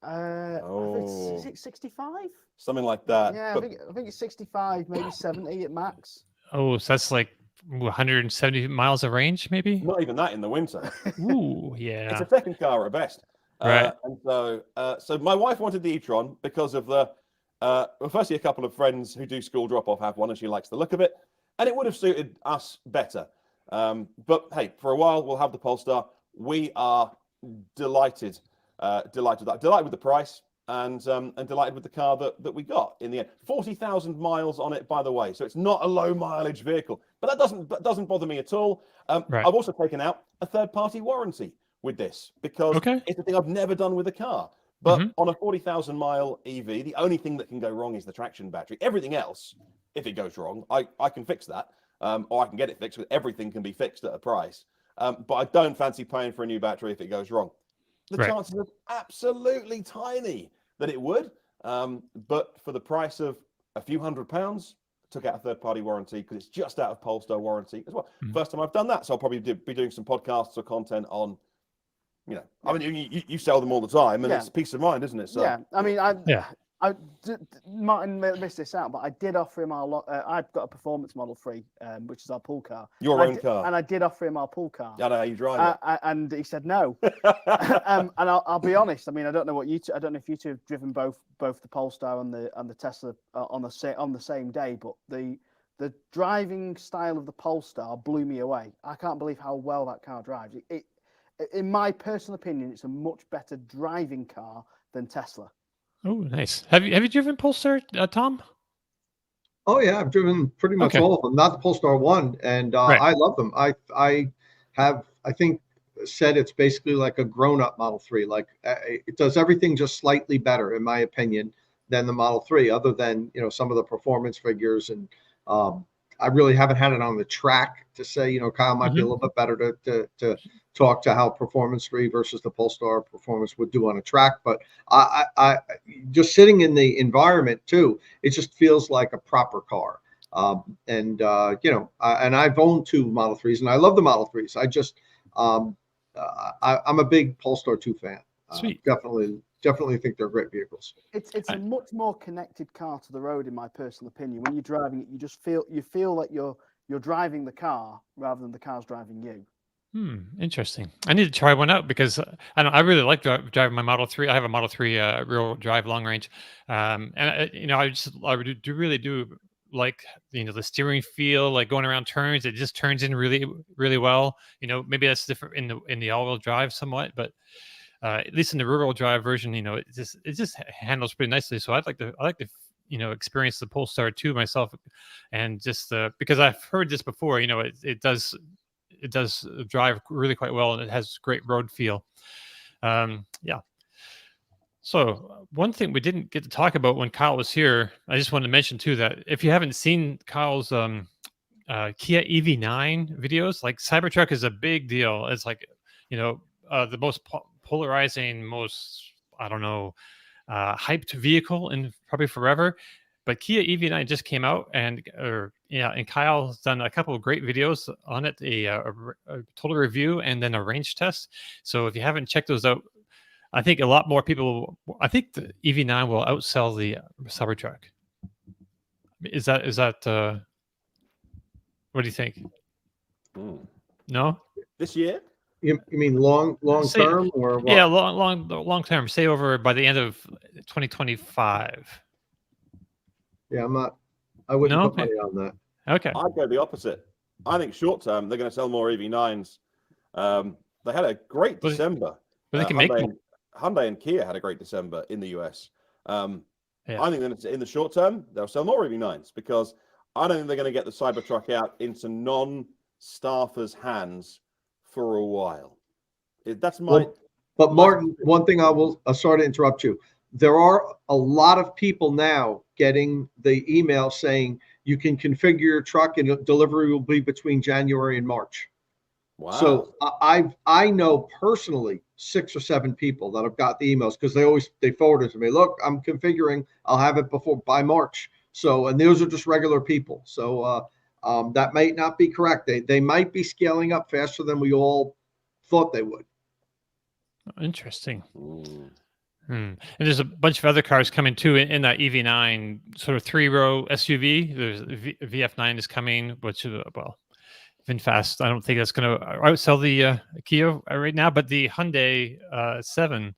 Is it 65? Something like that. Yeah, I think it's 65, maybe 70 at max. Oh, so that's like 170 miles of range, maybe? Not even that in the winter. Ooh, yeah. It's a second car at best. Right. And so my wife wanted the e-tron because of the. Well, firstly, a couple of friends who do school drop-off have one, and she likes the look of it, and it would have suited us better. But hey, for a while we'll have the Polestar. We are delighted with the price, and delighted with the car that we got in the end. 40,000 miles on it, by the way, so it's not a low mileage vehicle. But that doesn't bother me at all. Right. I've also taken out a third-party warranty with this because it's a thing I've never done with a car. But on a 40,000 mile EV, the only thing that can go wrong is the traction battery. Everything else, if it goes wrong, I can fix that, or I can get it fixed. Everything can be fixed at a price. But I don't fancy paying for a new battery if it goes wrong. The chances are absolutely tiny that it would. But for the price of a few £100, I took out a third-party warranty because it's just out of Polestar warranty as well. First time I've done that, so I'll probably be doing some podcasts or content on. I mean, you sell them all the time, and it's peace of mind, isn't it? So. Yeah, I mean, Martin missed this out, but I did offer him I've got a performance Model 3, which is our pool car. Your own car. And I did offer him our pool car. I know how you drive it. And he said no. And I'll be honest. I mean, I don't know if you two have driven both the Polestar and the Tesla on the same day, but the driving style of the Polestar blew me away. I can't believe how well that car drives. In my personal opinion, it's a much better driving car than Tesla. Oh, nice. Have you driven Polestar, Tom? Oh yeah, I've driven pretty much all of them. Not the Polestar 1, and I love them. I think said it's basically like a grown-up Model 3. Like it does everything just slightly better, in my opinion, than the Model 3, other than, you know, some of the performance figures. And I really haven't had it on the track to say, you know, Kyle might be a little bit better to talk to how performance 3 versus the Polestar performance would do on a track. But I just sitting in the environment too, it just feels like a proper car. And I've owned 2 Model 3s, and I love the Model 3s. I just I'm a big Polestar 2 fan. Sweet. Definitely think they're great vehicles. It's a much more connected car to the road, in my personal opinion. When you're driving it, you feel like you're driving the car rather than the car's driving you. Interesting. I need to try one out because I really like driving my Model 3. I have a Model 3 rear drive long range, and I really do like, you know, the steering feel, like going around turns. It just turns in really, really well. You know, maybe that's different in the all-wheel drive somewhat, but at least in the rear-wheel drive version, you know, it just handles pretty nicely. So I like to you know, experience the Polestar 2 myself, and just because I've heard this before, you know, it does drive really quite well, and it has great road feel. Yeah. So one thing we didn't get to talk about when Kyle was here, I just wanted to mention too, that if you haven't seen Kyle's Kia EV9 videos, like Cybertruck is a big deal. It's like, you know, the most polarizing, most, I don't know, hyped vehicle in probably forever. But Kia EV9 just came out, and Kyle's done a couple of great videos on it, a total review and then a range test. So if you haven't checked those out, I think a lot more people. I think the EV9 will outsell the Cybertruck. Is that? What do you think? No. This year? You mean long term or what? Yeah, long term. Say over by the end of 2025. Yeah, I wouldn't put money on that. Okay. I'd go the opposite. I think short term they're going to sell more EV9s. They had a great December. But they can make more. Hyundai and Kia had a great December in the US. I think that in the short term they'll sell more EV9s, because I don't think they're going to get the Cybertruck out into non-staffers' hands for a while. That's my. But Martin, one thing I'll sorry to interrupt you. There are a lot of people now getting the email saying you can configure your truck and delivery will be between January and March. Wow. So I know personally 6 or 7 people that have got the emails, because they forward it to me. Look, I'm configuring. I'll have it by March. So, and those are just regular people. So that might not be correct. They might be scaling up faster than we all thought they would. Interesting. And there's a bunch of other cars coming too in that EV9 sort of 3-row SUV. There's VF9 is coming, which VinFast. I don't think that's going to outsell the Kia right now, but the Hyundai 7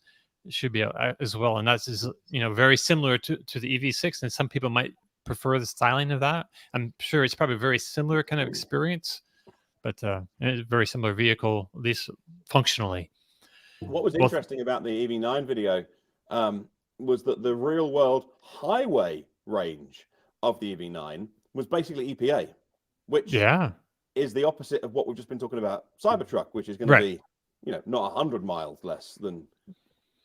should be out as well, and that's very similar to the EV6. And some people might prefer the styling of that. I'm sure it's probably a very similar kind of experience, but it's a very similar vehicle, at least functionally. What was interesting about the EV9 video was that the real world highway range of the EV9 was basically EPA, which is the opposite of what we've just been talking about Cybertruck, which is going to be, not 100 miles less than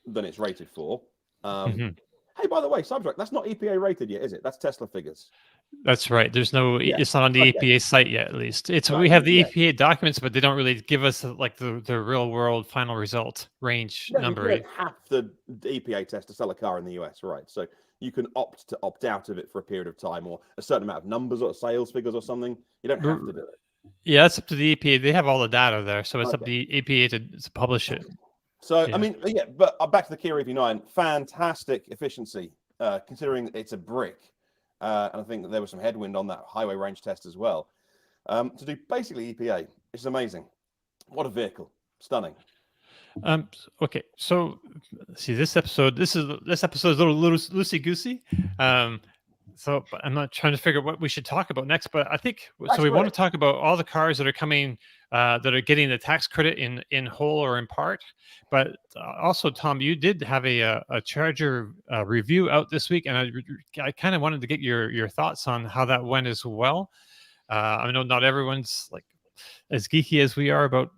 it's rated for. Hey, by the way, Cybertruck, that's not EPA rated yet, is it? That's Tesla figures. That's right. There's no, it's not on the EPA site yet, at least. We have the EPA documents, but they don't really give us like the real world final result range number. You don't have the EPA test to sell a car in the US, right? So you can opt out of it for a period of time, or a certain amount of numbers or sales figures or something. You don't have to do it. Yeah, it's up to the EPA. They have all the data there, so it's up to the EPA to publish it. So, I mean, but back to the Kia EV9, fantastic efficiency, considering it's a brick. And I think there was some headwind on that highway range test as well. To do basically EPA, it's amazing. What a vehicle. Stunning. Okay, so see, this episode is a little loosey-goosey. So I'm not trying to figure out what we should talk about next, but I think we want to talk about all the cars that are coming, that are getting the tax credit in whole or in part. But also, Tom, you did have a Charger review out this week, and I kind of wanted to get your thoughts on how that went as well. I know not everyone's like as geeky as we are about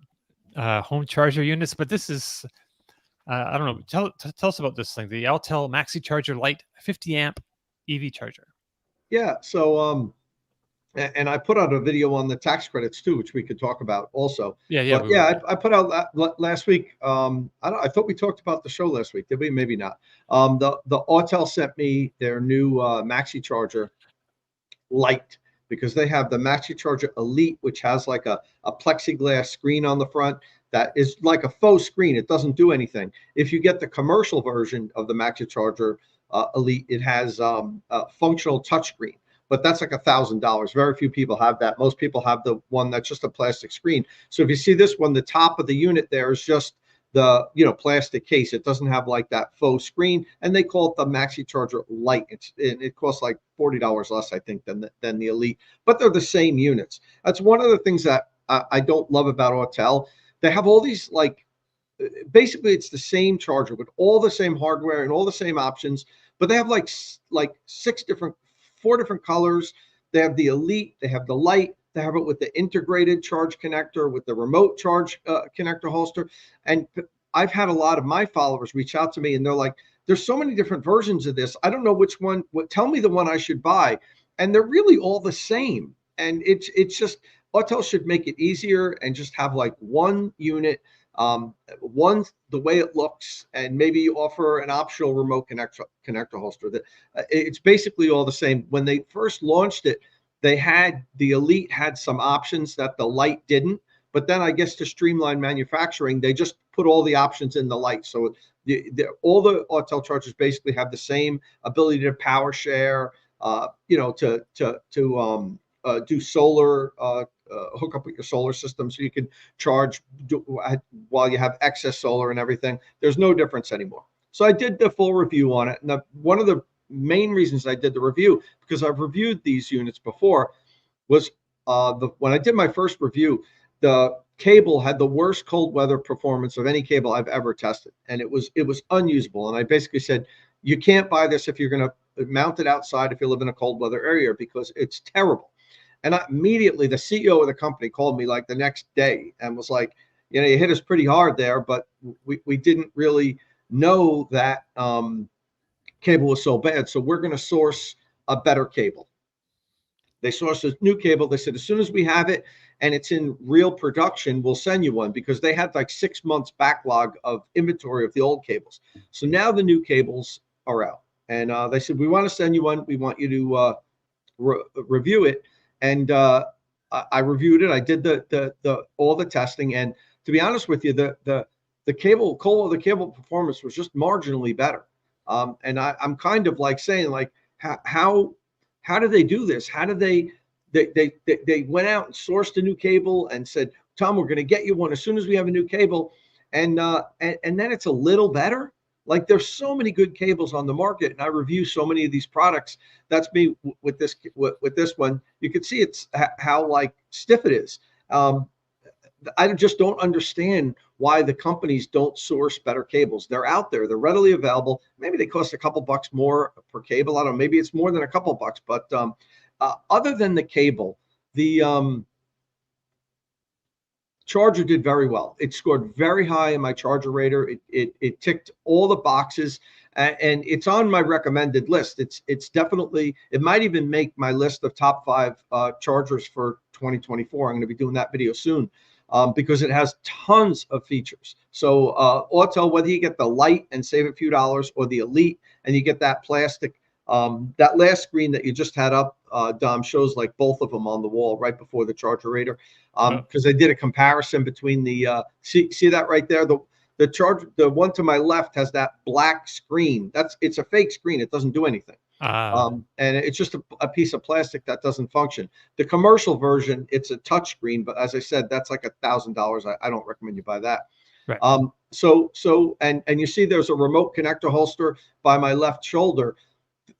home charger units, but this is I don't know. Tell us about this thing, the Autel Maxi Charger Lite 50 amp EV charger. Yeah. So and I put out a video on the tax credits too, which we could talk about also. Yeah. But yeah, I put out last week. I thought we talked about the show last week. Did we? Maybe not. The Autel sent me their new Maxi Charger Lite, because they have the Maxi Charger Elite, which has like a plexiglass screen on the front that is like a faux screen. It doesn't do anything. If you get the commercial version of the Maxi Charger Elite, it has a functional touchscreen. But that's like $1,000. Very few people have that. Most people have the one that's just a plastic screen. So if you see this one, the top of the unit there is just the plastic case. It doesn't have like that faux screen, and they call it the Maxi Charger Lite. It costs like $40 less, I think, than the Elite. But they're the same units. That's one of the things that I don't love about Autel. They have all these basically it's the same charger with all the same hardware and all the same options, but they have like 4 different colors. They have the Elite, they have the Lite, they have it with the integrated charge connector, with the remote charge connector holster. And I've had a lot of my followers reach out to me, and they're like, there's so many different versions of this. I don't know which one. Tell me the one I should buy. And they're really all the same. And it's just, Autel should make it easier and just have like one unit, one the way it looks, and maybe offer an optional remote connector holster. That it's basically all the same. When they first launched it, the Elite had some options that the Lite didn't, but then I guess to streamline manufacturing, they just put all the options in the Lite. So all the Autel chargers basically have the same ability to power share, to do solar, hook up with your solar system, so you can charge while you have excess solar and everything. There's no difference anymore. So I did the full review on it. And one of the main reasons I did the review, because I've reviewed these units before, was when I did my first review, the cable had the worst cold weather performance of any cable I've ever tested. And it was unusable. And I basically said, you can't buy this if you're going to mount it outside if you live in a cold weather area, because it's terrible. And immediately the CEO of the company called me like the next day and was like, you hit us pretty hard there, but we didn't really know that cable was so bad. So we're going to source a better cable. They sourced a new cable. They said, as soon as we have it and it's in real production, we'll send you one, because they had like 6 months backlog of inventory of the old cables. So now the new cables are out, and they said, we want to send you one. We want you to review it. And I reviewed it. I did all the testing, and to be honest with you, the cable performance was just marginally better. And I'm kind of like saying, like, how do they do this? How do they went out and sourced a new cable and said, Tom, we're going to get you one as soon as we have a new cable, and then it's a little better. Like, there's so many good cables on the market, and I review so many of these products. That's me with this one. You can see it's how like stiff it is. I just don't understand why the companies don't source better cables. They're out there. They're readily available. Maybe they cost a couple bucks more per cable. I don't know. Maybe it's more than a couple bucks. But other than the cable, the charger did very well. It scored very high in my charger rater. It ticked all the boxes, and it's on my recommended list. It's definitely, it might even make my list of top 5 chargers for 2024. I'm going to be doing that video soon, because it has tons of features. So Autel, whether you get the Lite and save a few dollars, or the Elite and you get that plastic, that last screen that you just had up, Dom, shows like both of them on the wall right before the charger rater, because I did a comparison between the see that right there, the charger, the one to my left has that black screen. It's a fake screen. It doesn't do anything. And it's just a piece of plastic that doesn't function. The commercial version, it's a touch screen, but as I said, that's like $1,000. I don't recommend you buy that. Right. And you see there's a remote connector holster by my left shoulder.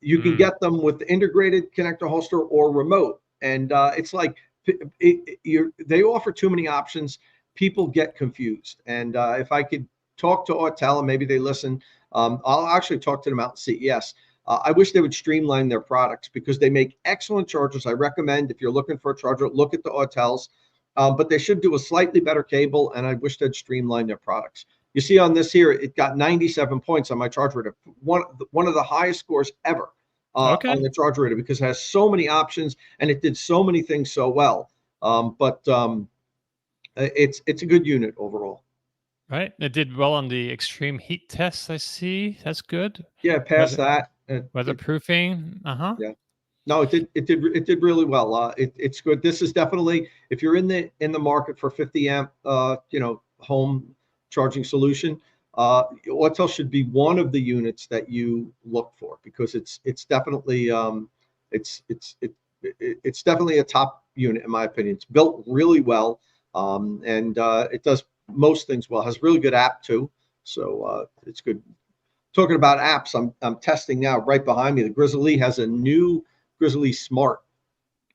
You can get them with the integrated connector holster or remote. And it's like they offer too many options. People get confused. And if I could talk to Autel and maybe they listen, I'll actually talk to them out at CES. I wish they would streamline their products, because they make excellent chargers. I recommend, if you're looking for a charger, look at the Autels. but they should do a slightly better cable, and I wish they'd streamline their products. You see on this here, it got 97 points on my charge rater, one of the highest scores ever on the charge rater, because it has so many options and it did so many things so well. It's a good unit overall. Right. It did well on the extreme heat tests, I see. That's good. Yeah, past that. Weatherproofing. Yeah. No, it did really well. It's good. This is definitely, if you're in the market for 50 amp home charging solution, Autel should be one of the units that you look for, because it's definitely it's definitely a top unit in my opinion. It's built really well, and it does most things well. It has really good app too, so it's good. Talking about apps, I'm testing now right behind me. The Grizzly has a new Grizzly Smart.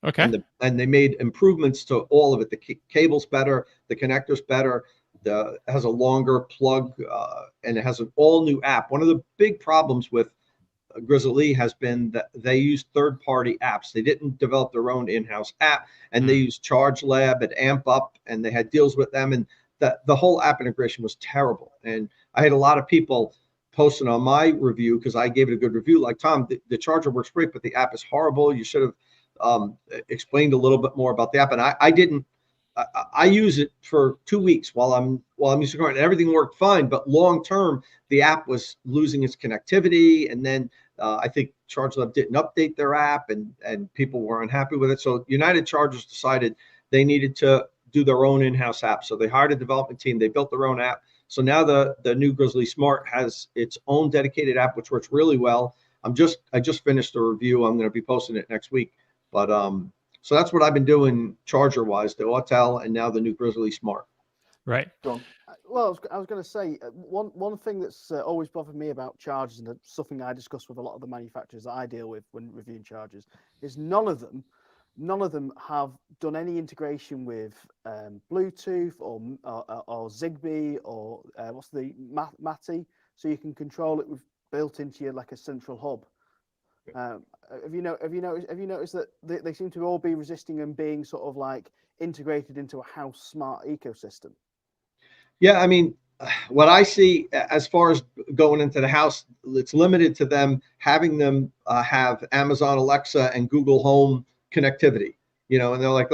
Okay. And they made improvements to all of it. The cable's better, the connector's better, it has a longer plug, and it has an all new app. One of the big problems with Grizzly has been that they use third-party apps. They didn't develop their own in-house app, and they use Charge Lab and Amp Up, and they had deals with them, and the whole app integration was terrible. And I had a lot of people posting on my review, because I gave it a good review, like, Tom, the charger works great, but the app is horrible. You should have explained a little bit more about the app. And I didn't. I use it for 2 weeks while I'm using it, and everything worked fine. But long term, the app was losing its connectivity, and then I think ChargeLab didn't update their app, and people were unhappy with it. So United Chargers decided they needed to do their own in-house app. So they hired a development team. They built their own app. So now the new Grizzly Smart has its own dedicated app, which works really well. I just finished a review. I'm going to be posting it next week. But so that's what I've been doing charger wise, the Autel and now the new Grizzly Smart. Right. Well, I was going to say one thing that's always bothered me about chargers, and something I discuss with a lot of the manufacturers that I deal with when reviewing chargers, is none of them have done any integration with Bluetooth or Zigbee or what's the MATI, so you can control it with built into your, like, a central hub. Have you noticed that they seem to all be resisting and being sort of like integrated into a house smart ecosystem? Yeah, I mean, what I see as far as going into the house, it's limited to them having them have Amazon Alexa and Google Home connectivity, and they're like,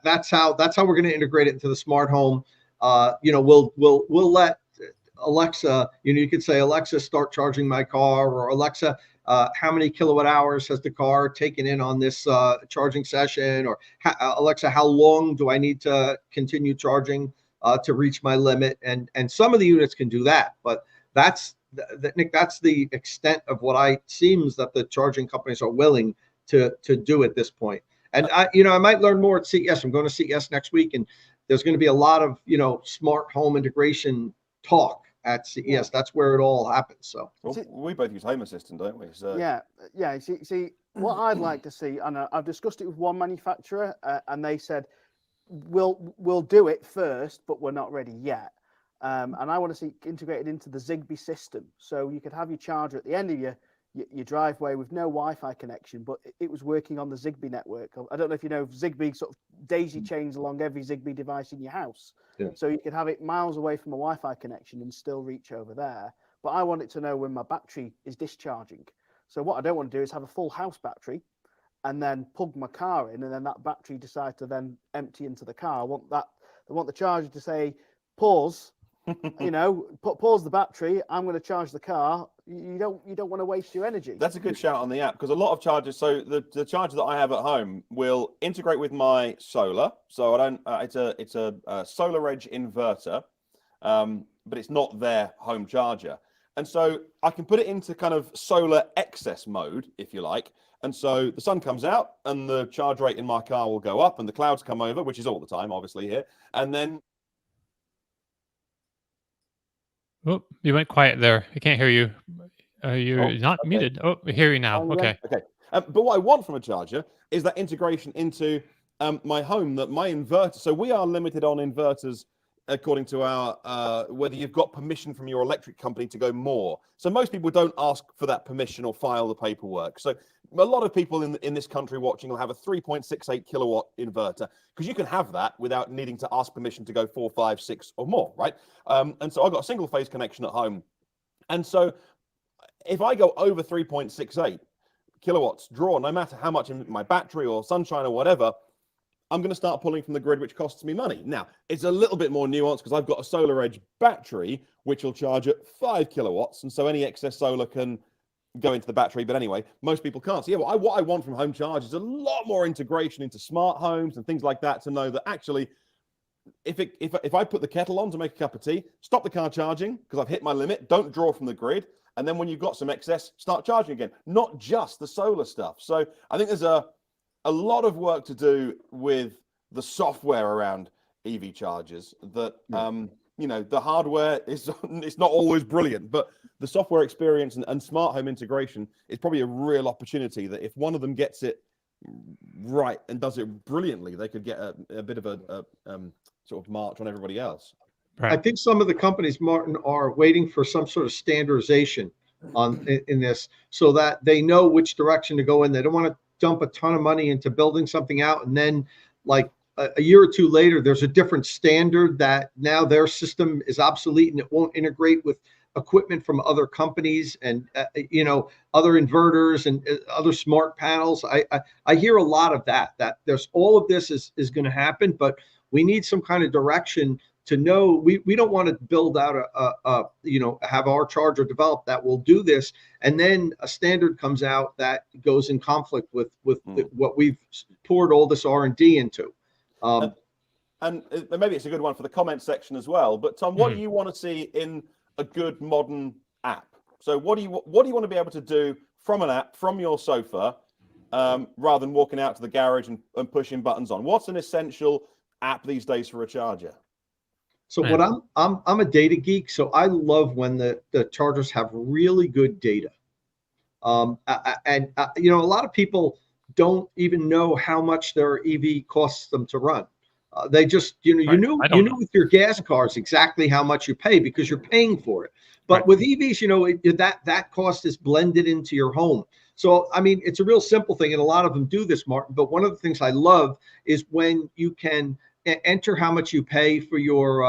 that's how we're going to integrate it into the smart home. We'll let Alexa, you could say, Alexa, start charging my car, or Alexa, how many kilowatt hours has the car taken in on this charging session, or Alexa, how long do I need to continue charging to reach my limit? And some of the units can do that, but Nick, that's the extent of what seems that the charging companies are willing to do at this point. And I might learn more at CES. I'm going to CES next week, and there's going to be a lot of smart home integration talk at CES. Yeah. That's where it all happens. So we both use Home Assistant, don't we? So yeah. See, what I'd like to see, and I've discussed it with one manufacturer, and they said we'll do it first, but we're not ready yet. And I want to see integrated into the Zigbee system, so you could have your charger at the end of your driveway with no Wi-Fi connection, but it was working on the Zigbee network. I don't know if you know, Zigbee sort of daisy chains along every Zigbee device in your house. Yeah. So you could have it miles away from a Wi-Fi connection and still reach over there. But I want it to know when my battery is discharging. So what I don't want to do is have a full house battery and then plug my car in, and then that battery decides to then empty into the car. I want the charger to say, pause, pause the battery. I'm going to charge the car. You don't want to waste your energy. That's a good shout on the app, because a lot of chargers. So the charger that I have at home will integrate with my solar. So I don't. It's a Solar Edge inverter, but it's not their home charger. And so I can put it into kind of solar excess mode, if you like. And so the sun comes out, and the charge rate in my car will go up, and the clouds come over, which is all the time, obviously here, and then. Oh, you went quiet there. I can't hear you. You're not okay. muted. Oh, I hear you now. Okay. Okay. But what I want from a charger is that integration into my home, that my inverter. So we are limited on inverters according to our whether you've got permission from your electric company to go more. So most people don't ask for that permission or file the paperwork. So a lot of people in this country watching will have a 3.68 kilowatt inverter, because you can have that without needing to ask permission to go 4, 5, 6 or more, right? And so I've got a single phase connection at home. And so if I go over 3.68 kilowatts draw, no matter how much in my battery or sunshine or whatever, I'm going to start pulling from the grid, which costs me money. Now, it's a little bit more nuanced because I've got a Solar Edge battery, which will charge at 5 kilowatts. And so any excess solar can go into the battery. But anyway, most people can't. So yeah, what I want from home charge is a lot more integration into smart homes and things like that, to know that actually, if I put the kettle on to make a cup of tea, stop the car charging because I've hit my limit, don't draw from the grid. And then when you've got some excess, start charging again, not just the solar stuff. So I think there's a lot of work to do with the software around EV chargers that, the hardware is it's not always brilliant, but the software experience and smart home integration is probably a real opportunity that if one of them gets it right and does it brilliantly, they could get a bit of a sort of march on everybody else. Right. I think some of the companies, Martin, are waiting for some sort of standardization in this, so that they know which direction to go in. They don't want to dump a ton of money into building something out, and then like a year or two later, there's a different standard that now their system is obsolete and it won't integrate with equipment from other companies and other inverters and other smart panels. I hear a lot of that there's all of this is going to happen, but we need some kind of direction to know. We don't want to build out have our charger developed that will do this, and then a standard comes out that goes in conflict with what we've poured all this R&D into. And maybe it's a good one for the comment section as well. But Tom, what do you want to see in a good modern app? So what do you want to be able to do from an app, from your sofa, rather than walking out to the garage and pushing buttons on? What's an essential app these days for a charger? So what I'm a data geek, so I love when the chargers have really good data. A lot of people don't even know how much their EV costs them to run. They just, you knew with your gas cars exactly how much you pay because you're paying for it. But with EVs, that cost is blended into your home. So, I mean, it's a real simple thing, and a lot of them do this, Martin. But one of the things I love is when you can enter how much you pay for your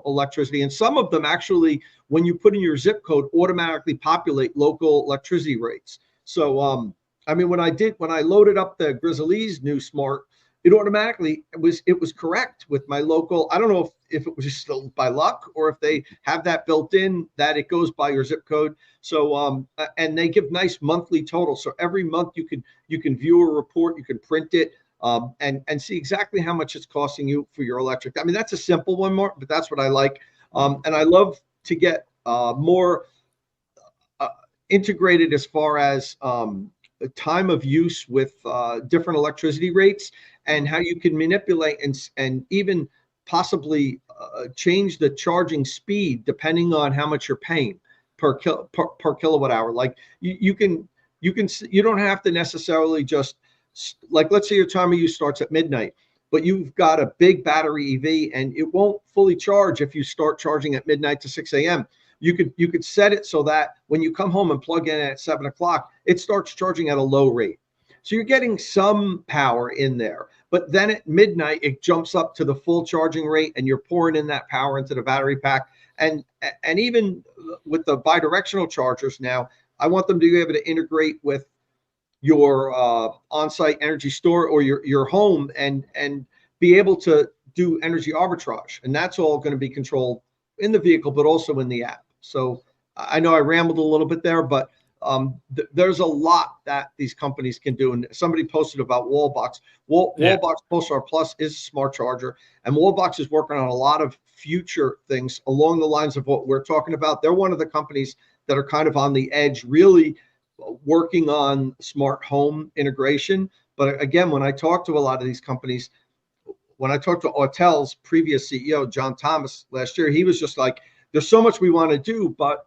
electricity. And some of them actually, when you put in your zip code, automatically populate local electricity rates. So, when I loaded up the Grizzly's new smart, it automatically it was correct with my local. I don't know if it was just still by luck or if they have that built in that it goes by your zip code. So and they give nice monthly totals. So every month you can view a report, you can print it, and see exactly how much it's costing you for your electric. I mean, that's a simple one, Mark, but that's what I like. And I love to get more integrated as far as time of use with different electricity rates and how you can manipulate and even possibly change the charging speed depending on how much you're paying per kilowatt hour. Like you don't have to necessarily just, like, let's say your time of use starts at midnight, but you've got a big battery EV and it won't fully charge if you start charging at midnight to 6 a.m. You could set it so that when you come home and plug in at 7 o'clock, it starts charging at a low rate. So you're getting some power in there, but then at midnight, it jumps up to the full charging rate and you're pouring in that power into the battery pack. And even with the bidirectional chargers now, I want them to be able to integrate with your on-site energy store or your home and be able to do energy arbitrage. And that's all going to be controlled in the vehicle, but also in the app. So I know I rambled a little bit there, but there's a lot that these companies can do. And somebody posted about Wallbox. Wallbox Polestar Plus is a smart charger, and Wallbox is working on a lot of future things along the lines of what we're talking about. They're one of the companies that are kind of on the edge, really working on smart home integration. But again, when I talk to a lot of these companies, when I talked to Autel's previous CEO, John Thomas, last year, he was just like, there's so much we want to do, but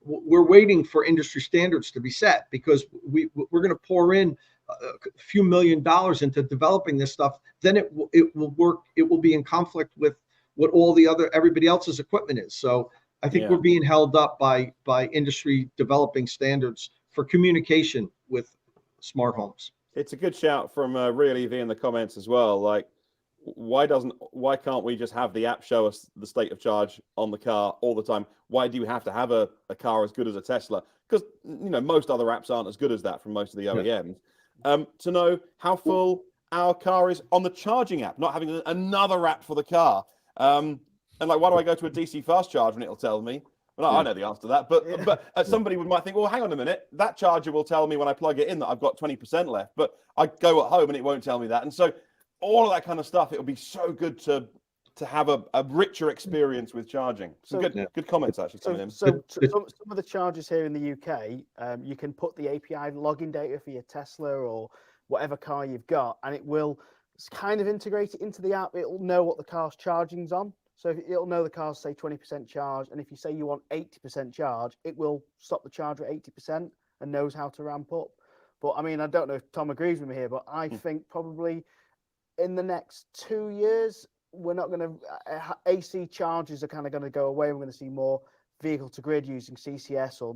we're waiting for industry standards to be set because we're going to pour in a few $1 million into developing this stuff. Then it will work. It will be in conflict with what everybody else's equipment is. So I think we're being held up by industry developing standards for communication with smart homes. It's a good shout from Real EV in the comments as well. Like, why can't we just have the app show us the state of charge on the car all the time? Why do you have to have a car as good as a Tesla? Because most other apps aren't as good as that from most of the OEMs. To know how full our car is on the charging app, not having another app for the car. And like, why do I go to a DC fast charge when it'll tell me? Well, I know the answer to that, but somebody might think, well, hang on a minute, that charger will tell me when I plug it in that I've got 20% left, but I go at home and it won't tell me that. And so all of that kind of stuff, it would be so good to have a richer experience with charging. Some good comments actually coming in. So some of the chargers here in the UK, you can put the API login data for your Tesla or whatever car you've got, and it will kind of integrate it into the app. It'll know what the car's charging's on. So it'll know the car's, say, 20% charge, and if you say you want 80% charge, it will stop the charger at 80% and knows how to ramp up. But I mean, I don't know if Tom agrees with me here, but I think probably in the next 2 years, we're not going to AC chargers are kind of going to go away. We're going to see more vehicle to grid using CCS or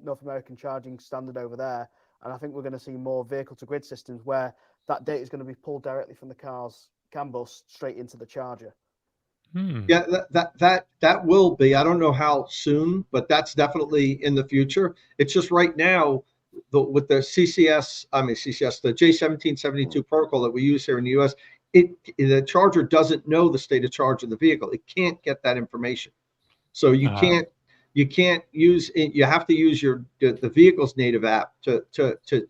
North American charging standard over there, and I think we're going to see more vehicle to grid systems where that data is going to be pulled directly from the car's CAN bus straight into the charger. Yeah, that will be. I don't know how soon, but that's definitely in the future. It's just right now with the CCS, the J1772 protocol that we use here in the US, the charger doesn't know the state of charge of the vehicle. It can't get that information. So you can't use it. You have to use the vehicle's native app to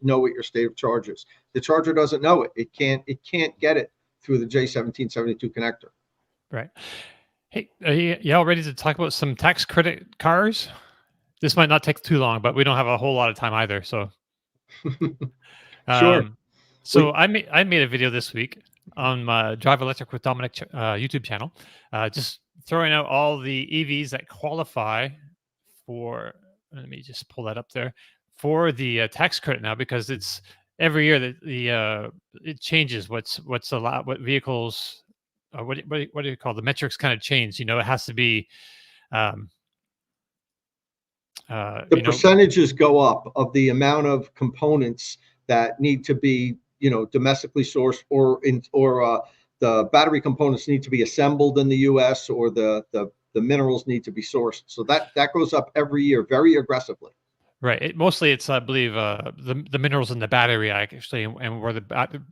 know what your state of charge is. The charger doesn't know it. It can't get it through the J1772 connector. Right. Hey, are y'all ready to talk about some tax credit cars? This might not take too long, but we don't have a whole lot of time either. So, sure. I made a video this week on my Drive Electric with Dominic YouTube channel, just throwing out all the EVs that qualify for. Let me just pull that up there for the tax credit now, because it's every year that it changes what's allowed, what vehicles. What do you call the metrics? Kind of change. It has to be. The percentages go up of the amount of components that need to be, domestically sourced, or the battery components need to be assembled in the U.S., or the minerals need to be sourced. So that goes up every year very aggressively. Right. Mostly, it's I believe the minerals in the battery actually, and where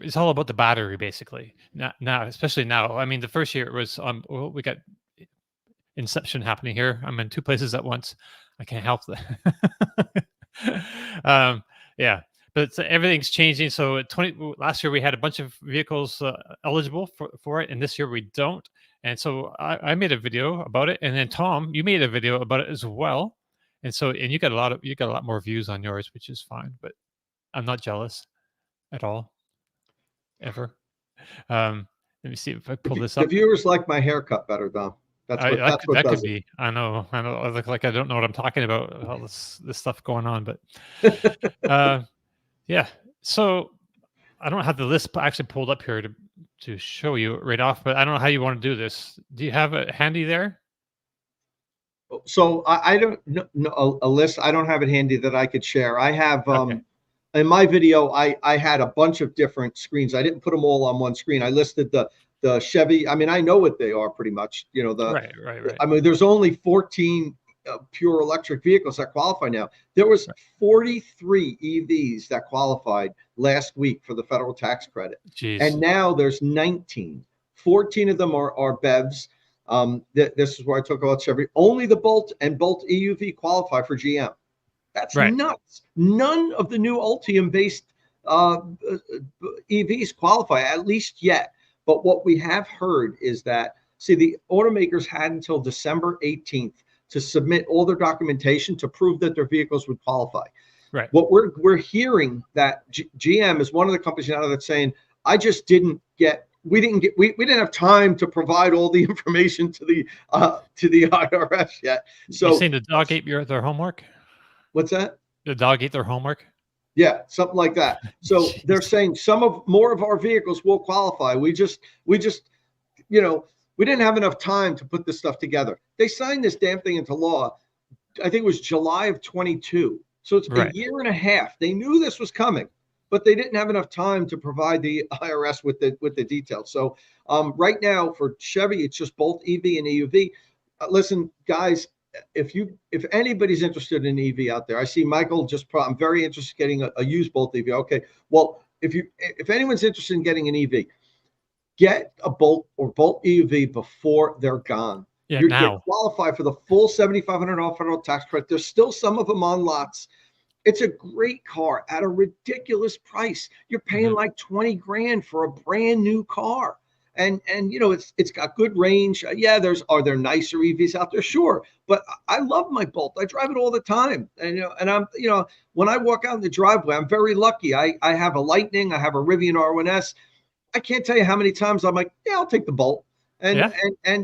it's all about the battery basically. Now, especially now. I mean, the first year it was we got inception happening here. I'm in two places at once. I can't help that. Yeah, but everything's changing. So last year we had a bunch of vehicles eligible for it, and this year we don't. And so I made a video about it, and then Tom, you made a video about it as well. And so, and you got a lot more views on yours, which is fine, but I'm not jealous at all, ever. Let me see if I pull this up. The viewers like my haircut better, Dom. That could be. I know. I look like I don't know what I'm talking about. All this stuff going on, but yeah. So I don't have the list actually pulled up here to show you right off, but I don't know how you want to do this. Do you have it handy there? So I don't know a list. I don't have it handy that I could share. I have in my video, I had a bunch of different screens. I didn't put them all on one screen. I listed the Chevy. I mean, I know what they are pretty much. Right. I mean, there's only 14 pure electric vehicles that qualify now. There was 43 EVs that qualified last week for the federal tax credit. Jeez. And now there's 19. 14 of them are BEVs. This is where I talk about Chevy. Only the Bolt and Bolt EUV qualify for GM. That's nuts. None of the new Ultium-based EVs qualify, at least yet. But what we have heard is that, the automakers had until December 18th to submit all their documentation to prove that their vehicles would qualify. Right. What we're hearing that GM is one of the companies now that's saying, we didn't have time to provide all the information to the IRS yet. So you're saying the dog ate their homework? What's that? The dog ate their homework? Yeah, something like that. So they're saying more of our vehicles will qualify. We just We didn't have enough time to put this stuff together. They signed this damn thing into law, I think it was July of 22. So it's a year and a half. They knew this was coming, but they didn't have enough time to provide the IRS with the details. So right now for Chevy, it's just both EV and EUV. Listen, guys, if anybody's interested in EV out there, I see Michael I'm very interested in getting a used Bolt EV. Okay, well, if anyone's interested in getting an EV, get a Bolt or Bolt EUV before they're gone. Yeah, you now qualify for the full $7,500 federal tax credit. There's still some of them on lots. It's a great car at a ridiculous price. You're paying like 20 grand for a brand new car. And you know, it's got good range. Yeah, are there nicer EVs out there? Sure. But I love my Bolt. I drive it all the time. And I'm when I walk out in the driveway, I'm very lucky. I have a Lightning, I have a Rivian R1S. I can't tell you how many times I'm like, yeah, I'll take the Bolt. And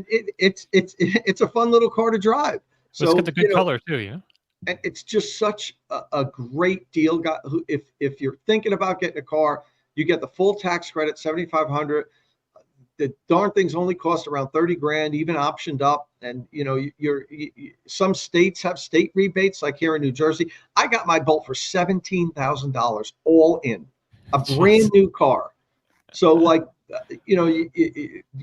it's a fun little car to drive. So it's got the good color too, yeah. And it's just such a great deal. If you're thinking about getting a car, you get the full tax credit, $7,500. The darn things only cost around 30 grand, even optioned up. And some states have state rebates, like here in New Jersey. I got my Bolt for $17,000 all in, a brand new car. So like, you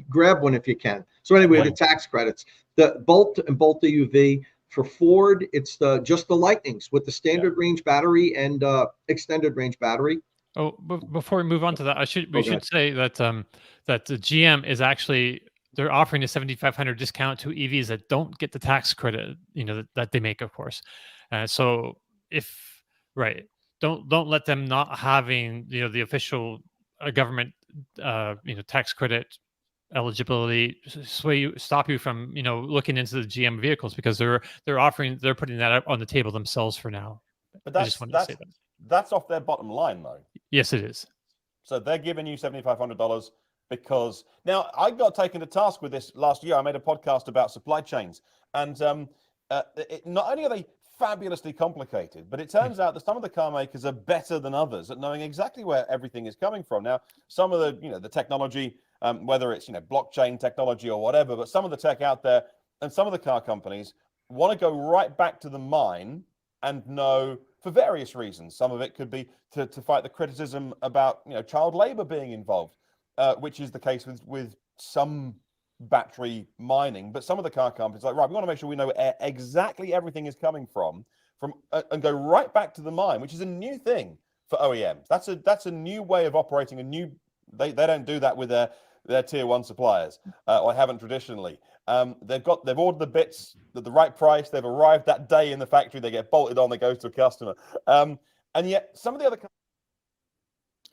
grab one if you can. So anyway, the tax credits, the Bolt and Bolt EUV. For Ford, it's just the Lightnings with the standard range battery and extended range battery. Oh, before we move on to that, we should say that that the GM is actually, they're offering a $7,500 discount to EVs that don't get the tax credit, that they make, of course. So don't let them not having the official government tax credit eligibility stop you from looking into the GM vehicles, because they're putting that up on the table themselves for now. But that's off their bottom line, though. Yes, it is. So they're giving you $7,500 because now I got taken to task with this last year. I made a podcast about supply chains, and not only are they fabulously complicated, but it turns out that some of the car makers are better than others at knowing exactly where everything is coming from. Now, some of the technology, whether it's blockchain technology or whatever, but some of the tech out there and some of the car companies want to go right back to the mine and know, for various reasons. Some of it could be to fight the criticism about child labor being involved, which is the case with some battery mining. But some of the car companies are like, right, we want to make sure we know where exactly everything is coming from and go right back to the mine, which is a new thing for OEMs. That's a new way of operating. They don't do that with their tier one suppliers, or haven't traditionally. They've ordered the bits at the right price. They've arrived that day in the factory. They get bolted on. They go to a customer. And yet some of the other.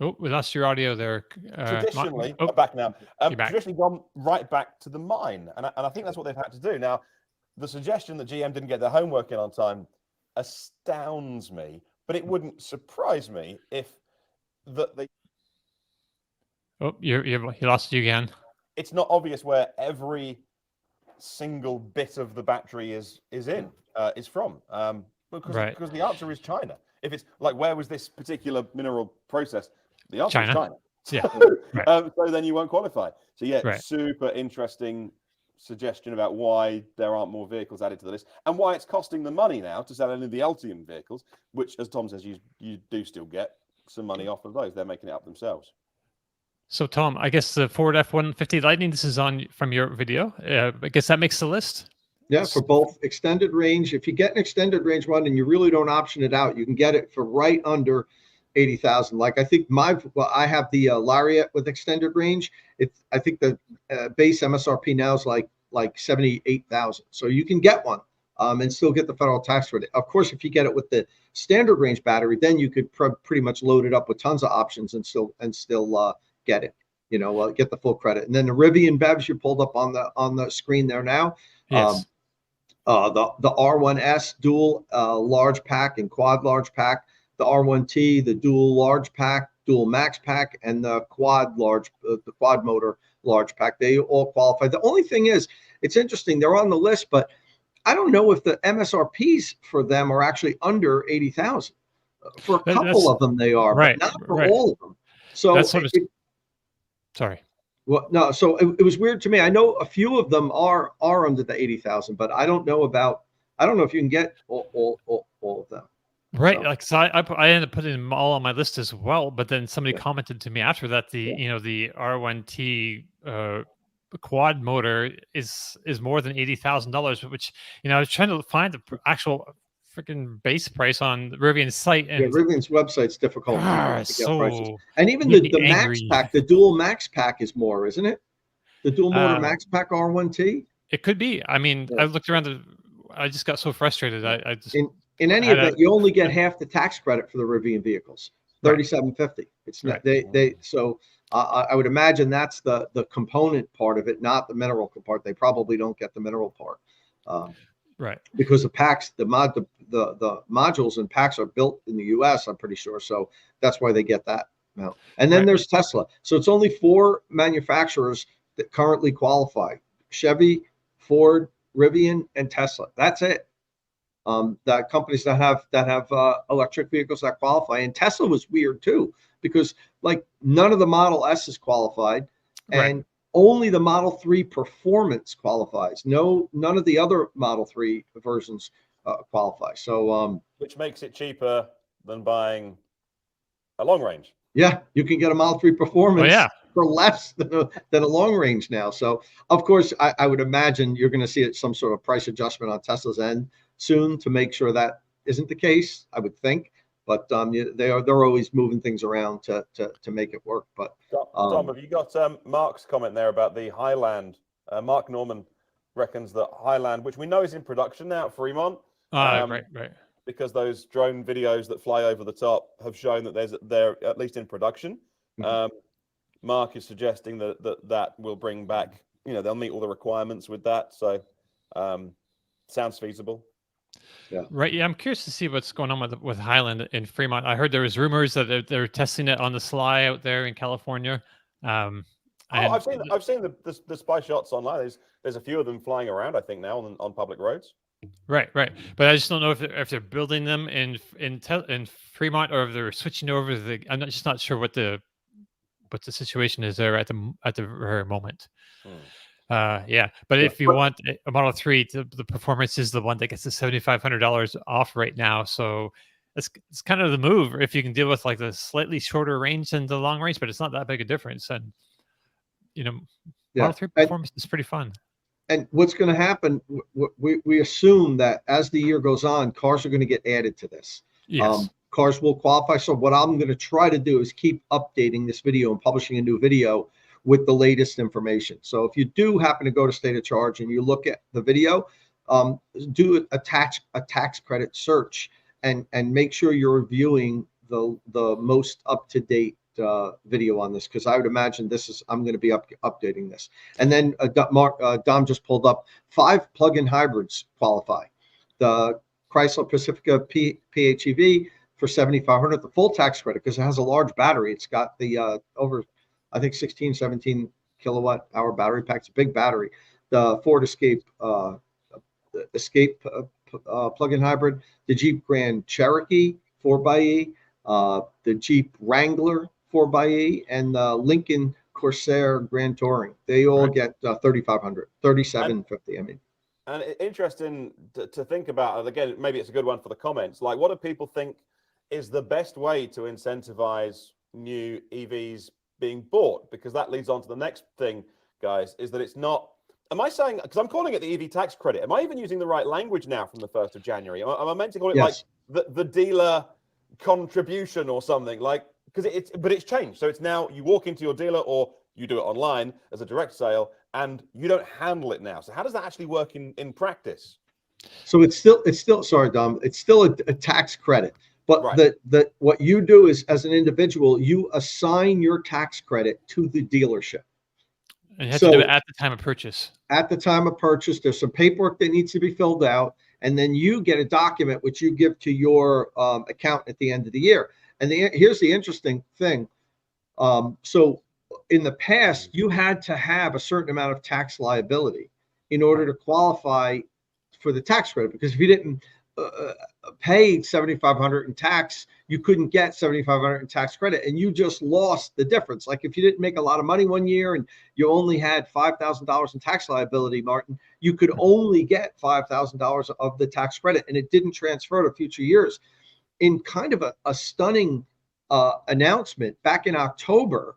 Oh, we lost your audio there. Traditionally, back now. Traditionally gone right back to the mine, and I think that's what they've had to do. Now, the suggestion that GM didn't get their homework in on time astounds me, but it wouldn't surprise me if they. Oh, you lost you again. It's not obvious where every single bit of the battery is from, because the answer is China. If it's like, where was this particular mineral processed? The answer is China. Yeah. So then you won't qualify. So super interesting suggestion about why there aren't more vehicles added to the list, and why it's costing them money now to sell only the Ultium vehicles, which, as Tom says, you do still get some money off of those. They're making it up themselves. So, Tom, I guess the Ford F-150 Lightning, this is on from your video. I guess that makes the list. Yeah, for both extended range. If you get an extended range one and you really don't option it out, you can get it for right under 80,000. Like I think I have the Lariat with extended range. I think the base MSRP now is like 78,000. So you can get one and still get the federal tax credit. Of course, if you get it with the standard range battery, then you could pretty much load it up with tons of options and still get it. Get the full credit. And then the Rivian BEVs you pulled up on the screen there now. Yes. The R1S dual large pack and quad large pack, the R1T, the dual large pack, dual max pack, and the quad motor large pack. They all qualify. The only thing is, it's interesting, they're on the list, but I don't know if the MSRPs for them are actually under 80,000. For a couple of them they are, but not for all of them. So sorry. Well, no. So it was weird to me. I know a few of them are under the 80,000, but I don't know if you can get all of them. Right, So, like so I ended up putting them all on my list as well, but then somebody Yeah. commented to me after that the R1T quad motor is more than $80,000, which I was trying to find the actual freaking base price on the Rivian's site, yeah, and Rivian's website's difficult to get prices. so And even made the me Max angry. Pack, the dual Max Pack is more, isn't it? The dual motor Uh, Max Pack R1T. It could be. I mean, Yeah. I looked around. I just got so frustrated. I just In any had event, you only get half the tax credit for the Rivian vehicles, Right. $3,750. It's not Right. they so I would imagine that's the component part of it, not the mineral part. They probably don't get the mineral part. right. Because the packs, the modules and packs are built in the U.S. I'm pretty sure, so that's why they get that amount. And then Right. there's Tesla. So it's only 4 manufacturers that currently qualify: Chevy, Ford, Rivian, and Tesla. That's it. That companies that have electric vehicles that qualify. And Tesla was weird too, because like none of the Model S is qualified, and Right. only the Model 3 Performance qualifies. None of the other Model 3 versions qualify. So Which makes it cheaper than buying a long range. yeah, you can get a Model 3 Performance yeah. for less than a long range now. So of course, I would imagine you're going to see some sort of price adjustment on Tesla's end soon to make sure that isn't the case, I would think. But they're always moving things around to make it work. But Dom, have you got Mark's comment there about the Highland? Mark Norman reckons that Highland, which we know is in production now at Fremont, Right. because those drone videos that fly over the top have shown that they're at least in production. Mark is suggesting that will bring back, they'll meet all the requirements with that. So sounds feasible. Yeah. Right. Yeah, I'm curious to see what's going on with Highland in Fremont. I heard there was rumors that they're testing it on the sly out there in California. I've seen the spy shots online. There's a few of them flying around, I think, now on public roads. Right. But I just don't know if they're building them in Fremont, or if they're switching over I'm just not sure what the situation is there at the very moment. Yeah, but if you want a Model 3, the Performance is the one that gets the $7,500 off right now. So it's kind of the move if you can deal with like the slightly shorter range than the long range, but it's not that big a difference. And Model 3 Performance is pretty fun. And what's going to happen? We assume that as the year goes on, cars are going to get added to this. Yes. Cars will qualify. So what I'm going to try to do is keep updating this video and publishing a new video with the latest information. So if you do happen to go to State of Charge and you look at the video, do a tax credit search and make sure you're reviewing the most up-to-date video on this, because I would imagine I'm going to be updating this. And then Dom just pulled up 5 plug-in hybrids qualify. The Chrysler Pacifica PHEV for $7,500, the full tax credit, because it has a large battery. It's got the over, I think, 16, 17 kilowatt hour battery pack. It's a big battery. The Ford Escape plug-in hybrid, the Jeep Grand Cherokee 4xe, the Jeep Wrangler 4xe, and the Lincoln Corsair Grand Touring. They all get $3,500, $3,750. I mean. And interesting to think about, and again, maybe it's a good one for the comments. Like, what do people think is the best way to incentivize new EVs being bought? Because that leads on to the next thing, guys, is that it's not, am I saying, because I'm calling it the EV tax credit, am I even using the right language now from the 1st of January? Am I meant to call it Yes. like the dealer contribution or something? Like, because it's changed. So it's now you walk into your dealer or you do it online as a direct sale and you don't handle it now. So how does that actually work in practice? So it's still sorry, Dom, it's still a tax credit. But right. What you do is, as an individual, you assign your tax credit to the dealership. And you have to do it at the time of purchase. At the time of purchase, there's some paperwork that needs to be filled out, and then you get a document which you give to your accountant at the end of the year. And here's the interesting thing. So in the past, you had to have a certain amount of tax liability in order to qualify for the tax credit, because if you didn't, paid $7,500 in tax, you couldn't get $7,500 in tax credit, and you just lost the difference. Like if you didn't make a lot of money one year and you only had $5,000 in tax liability, Martin, you could only get $5,000 of the tax credit, and it didn't transfer to future years. In kind of a stunning announcement back in October,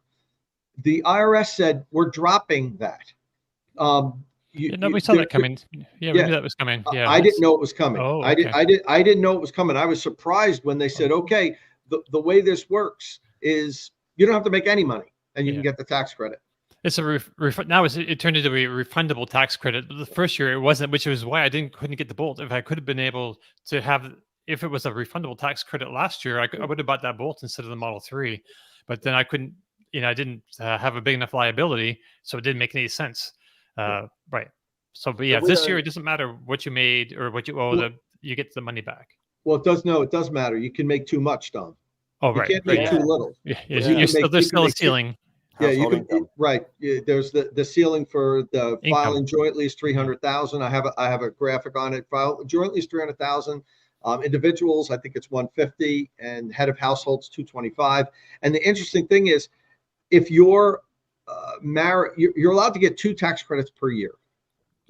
the IRS said we're dropping that. We saw that coming. Yeah, we knew that was coming. Yeah, I didn't know it was coming. Oh, okay. I didn't know it was coming. I was surprised when they said, okay, the way this works is you don't have to make any money and you can get the tax credit. It's now it turned into a refundable tax credit. The first year it wasn't, which was why I couldn't get the Bolt. If I could have been able to have, if it was a refundable tax credit last year, I would have bought that Bolt instead of the Model 3. But then I couldn't, I didn't have a big enough liability, so it didn't make any sense. Right. So, but yeah, this year it doesn't matter what you made or what you owe. You get the money back. Well, it does matter. You can make too much, Don. Oh, right. You can't make too little. There's still a ceiling. Yeah, you can. Right. There's the ceiling for the filing jointly is 300,000. I have a graphic on it. File jointly is 300,000. Individuals, I think it's 150, and head of households 225. And the interesting thing is, if you're married, you're allowed to get 2 tax credits per year.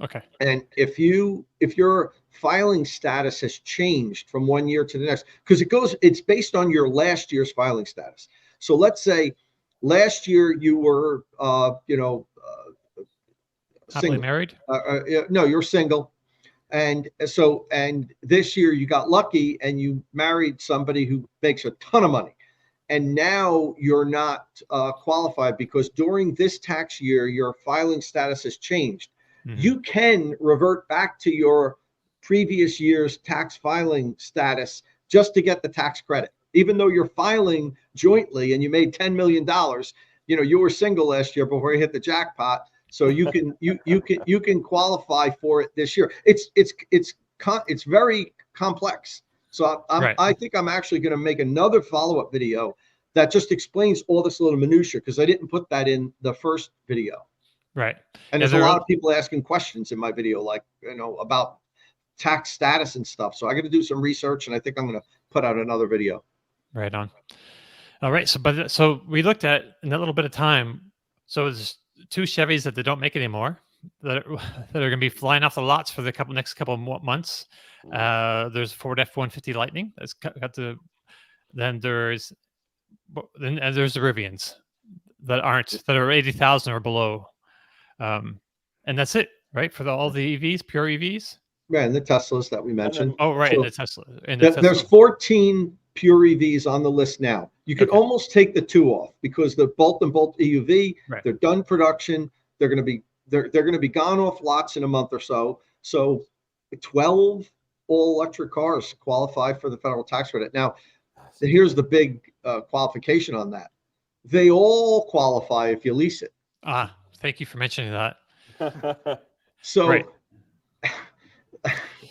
Okay. And if your filing status has changed from one year to the next, because it's based on your last year's filing status. So let's say last year you were, happily married. No, you're single, and this year you got lucky and you married somebody who makes a ton of money. And now you're not qualified because during this tax year, your filing status has changed. Mm-hmm. You can revert back to your previous year's tax filing status just to get the tax credit. Even though you're filing jointly and you made $10 million, you were single last year before you hit the jackpot. So you can qualify for it this year. It's very complex. So I think I'm actually going to make another follow-up video that just explains all this little minutia, because I didn't put that in the first video. Right. And there's a lot of people asking questions in my video, like, about tax status and stuff. So I got to do some research, and I think I'm going to put out another video. Right on. All right. So we looked at in a little bit of time. So there's 2 Chevys that they don't make anymore that are going to be flying off the lots for the next couple of months. There's Ford F-150 Lightning that's got then there's the Rivians that are 80,000 or below. And that's it, right? For all the EVs, pure EVs. Yeah, and the Teslas that we mentioned. Oh, right, so and the Tesla. There's 14 pure EVs on the list now. You could almost take the 2 off because the Bolt and Bolt EUV, they're done production. They're going to be gone off lots in a month or so. So 12 all electric cars qualify for the federal tax credit. Now, here's the big qualification on that. They all qualify if you lease it. Thank you for mentioning that. So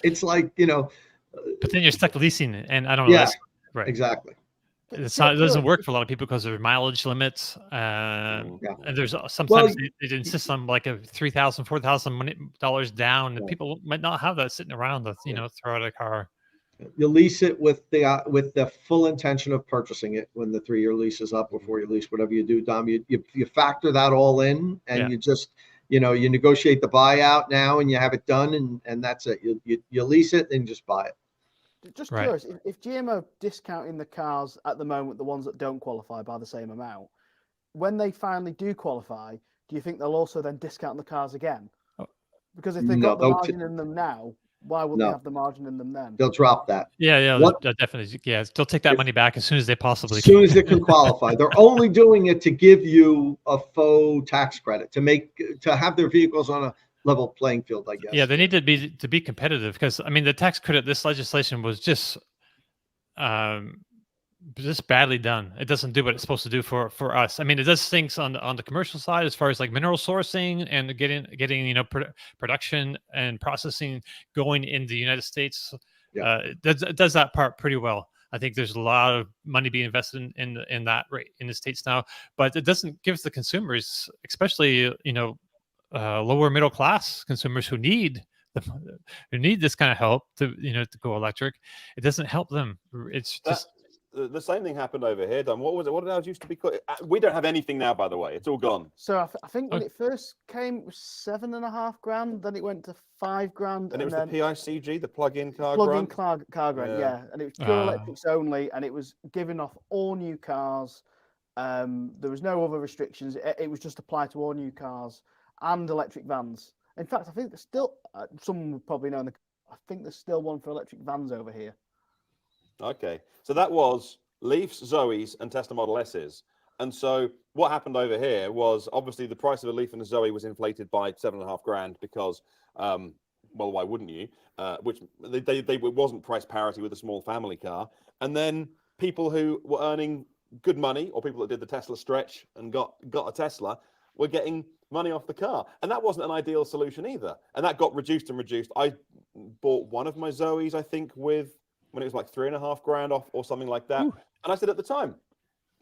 it's like, but then you're stuck leasing it, and I don't know. Yeah, right. Exactly. It doesn't work for a lot of people because of their mileage limits. And there's sometimes they insist on like a $3,000, $4,000 down, and people might not have that sitting around to throw out a car. You lease it with the full intention of purchasing it when the 3-year lease is up. Before you lease whatever you do, Dom, you factor that all in, and you just you negotiate the buyout now, and you have it done, and that's it. You lease it and just buy it. Just curious, if GM are discounting the cars at the moment, the ones that don't qualify by the same amount, when they finally do qualify, do you think they'll also then discount the cars again? Because if they've got the margin in them now, why wouldn't they have the margin in them then? They'll drop that. Yeah, definitely. Yeah, they'll take that money back as soon as they possibly can. As soon as it can qualify. They're only doing it to give you a faux tax credit, to have their vehicles on a level playing field, I guess. Yeah, they need to be competitive, because the tax credit, this legislation was just badly done. It doesn't do what it's supposed to do for us. It does things on the commercial side as far as like mineral sourcing and getting production and processing going in the United States. It does that part pretty well. I think there's a lot of money being invested in that rate in the States now, but it doesn't give the consumers, especially lower middle class consumers who need who need this kind of help to to go electric, it doesn't help them. It's just the same thing happened over here, Don. What was it? What did ours used to be called? We don't have anything now, by the way. It's all gone. So I think when it first came, it was $7,500. Then it went to $5,000, And it was the PICG, the plug-in car plug-in grant. car grant, yeah. And it was pure electrics only, and it was given off all new cars. There was no other restrictions. It was just applied to all new cars and electric vans. In fact, I think there's still someone would probably know. I think there's still one for electric vans over here. Okay, so that was Leafs, Zoes, and Tesla Model S's. And so what happened over here was obviously the price of a Leaf and a Zoe was inflated by $7,500 because, well, why wouldn't you? Which they wasn't price parity with a small family car. And then people who were earning good money, or people that did the Tesla stretch and got a Tesla, were getting money off the car. And that wasn't an ideal solution either. And that got reduced and reduced. I bought one of my Zoes, I think, when it was like $3,500 off or something like that. Ooh. And I said at the time,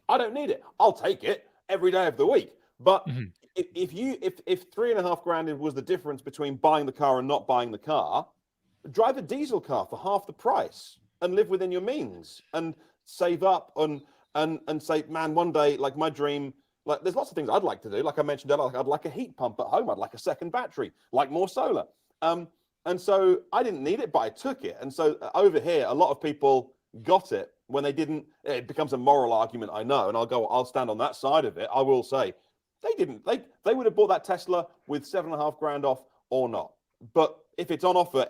I don't need it. I'll take it every day of the week. But if $3,500 was the difference between buying the car and not buying the car, drive a diesel car for half the price and live within your means and save up and say, man, one day, like my dream, like there's lots of things I'd like to do. Like I mentioned earlier, I'd like a heat pump at home. I'd like a second battery, like more solar. And so I didn't need it, but I took it. And so over here, a lot of people got it when they didn't. It becomes a moral argument, I know, and I'll stand on that side of it. I will say they didn't. They would have bought that Tesla with $7,500 off or not. But if it's on offer,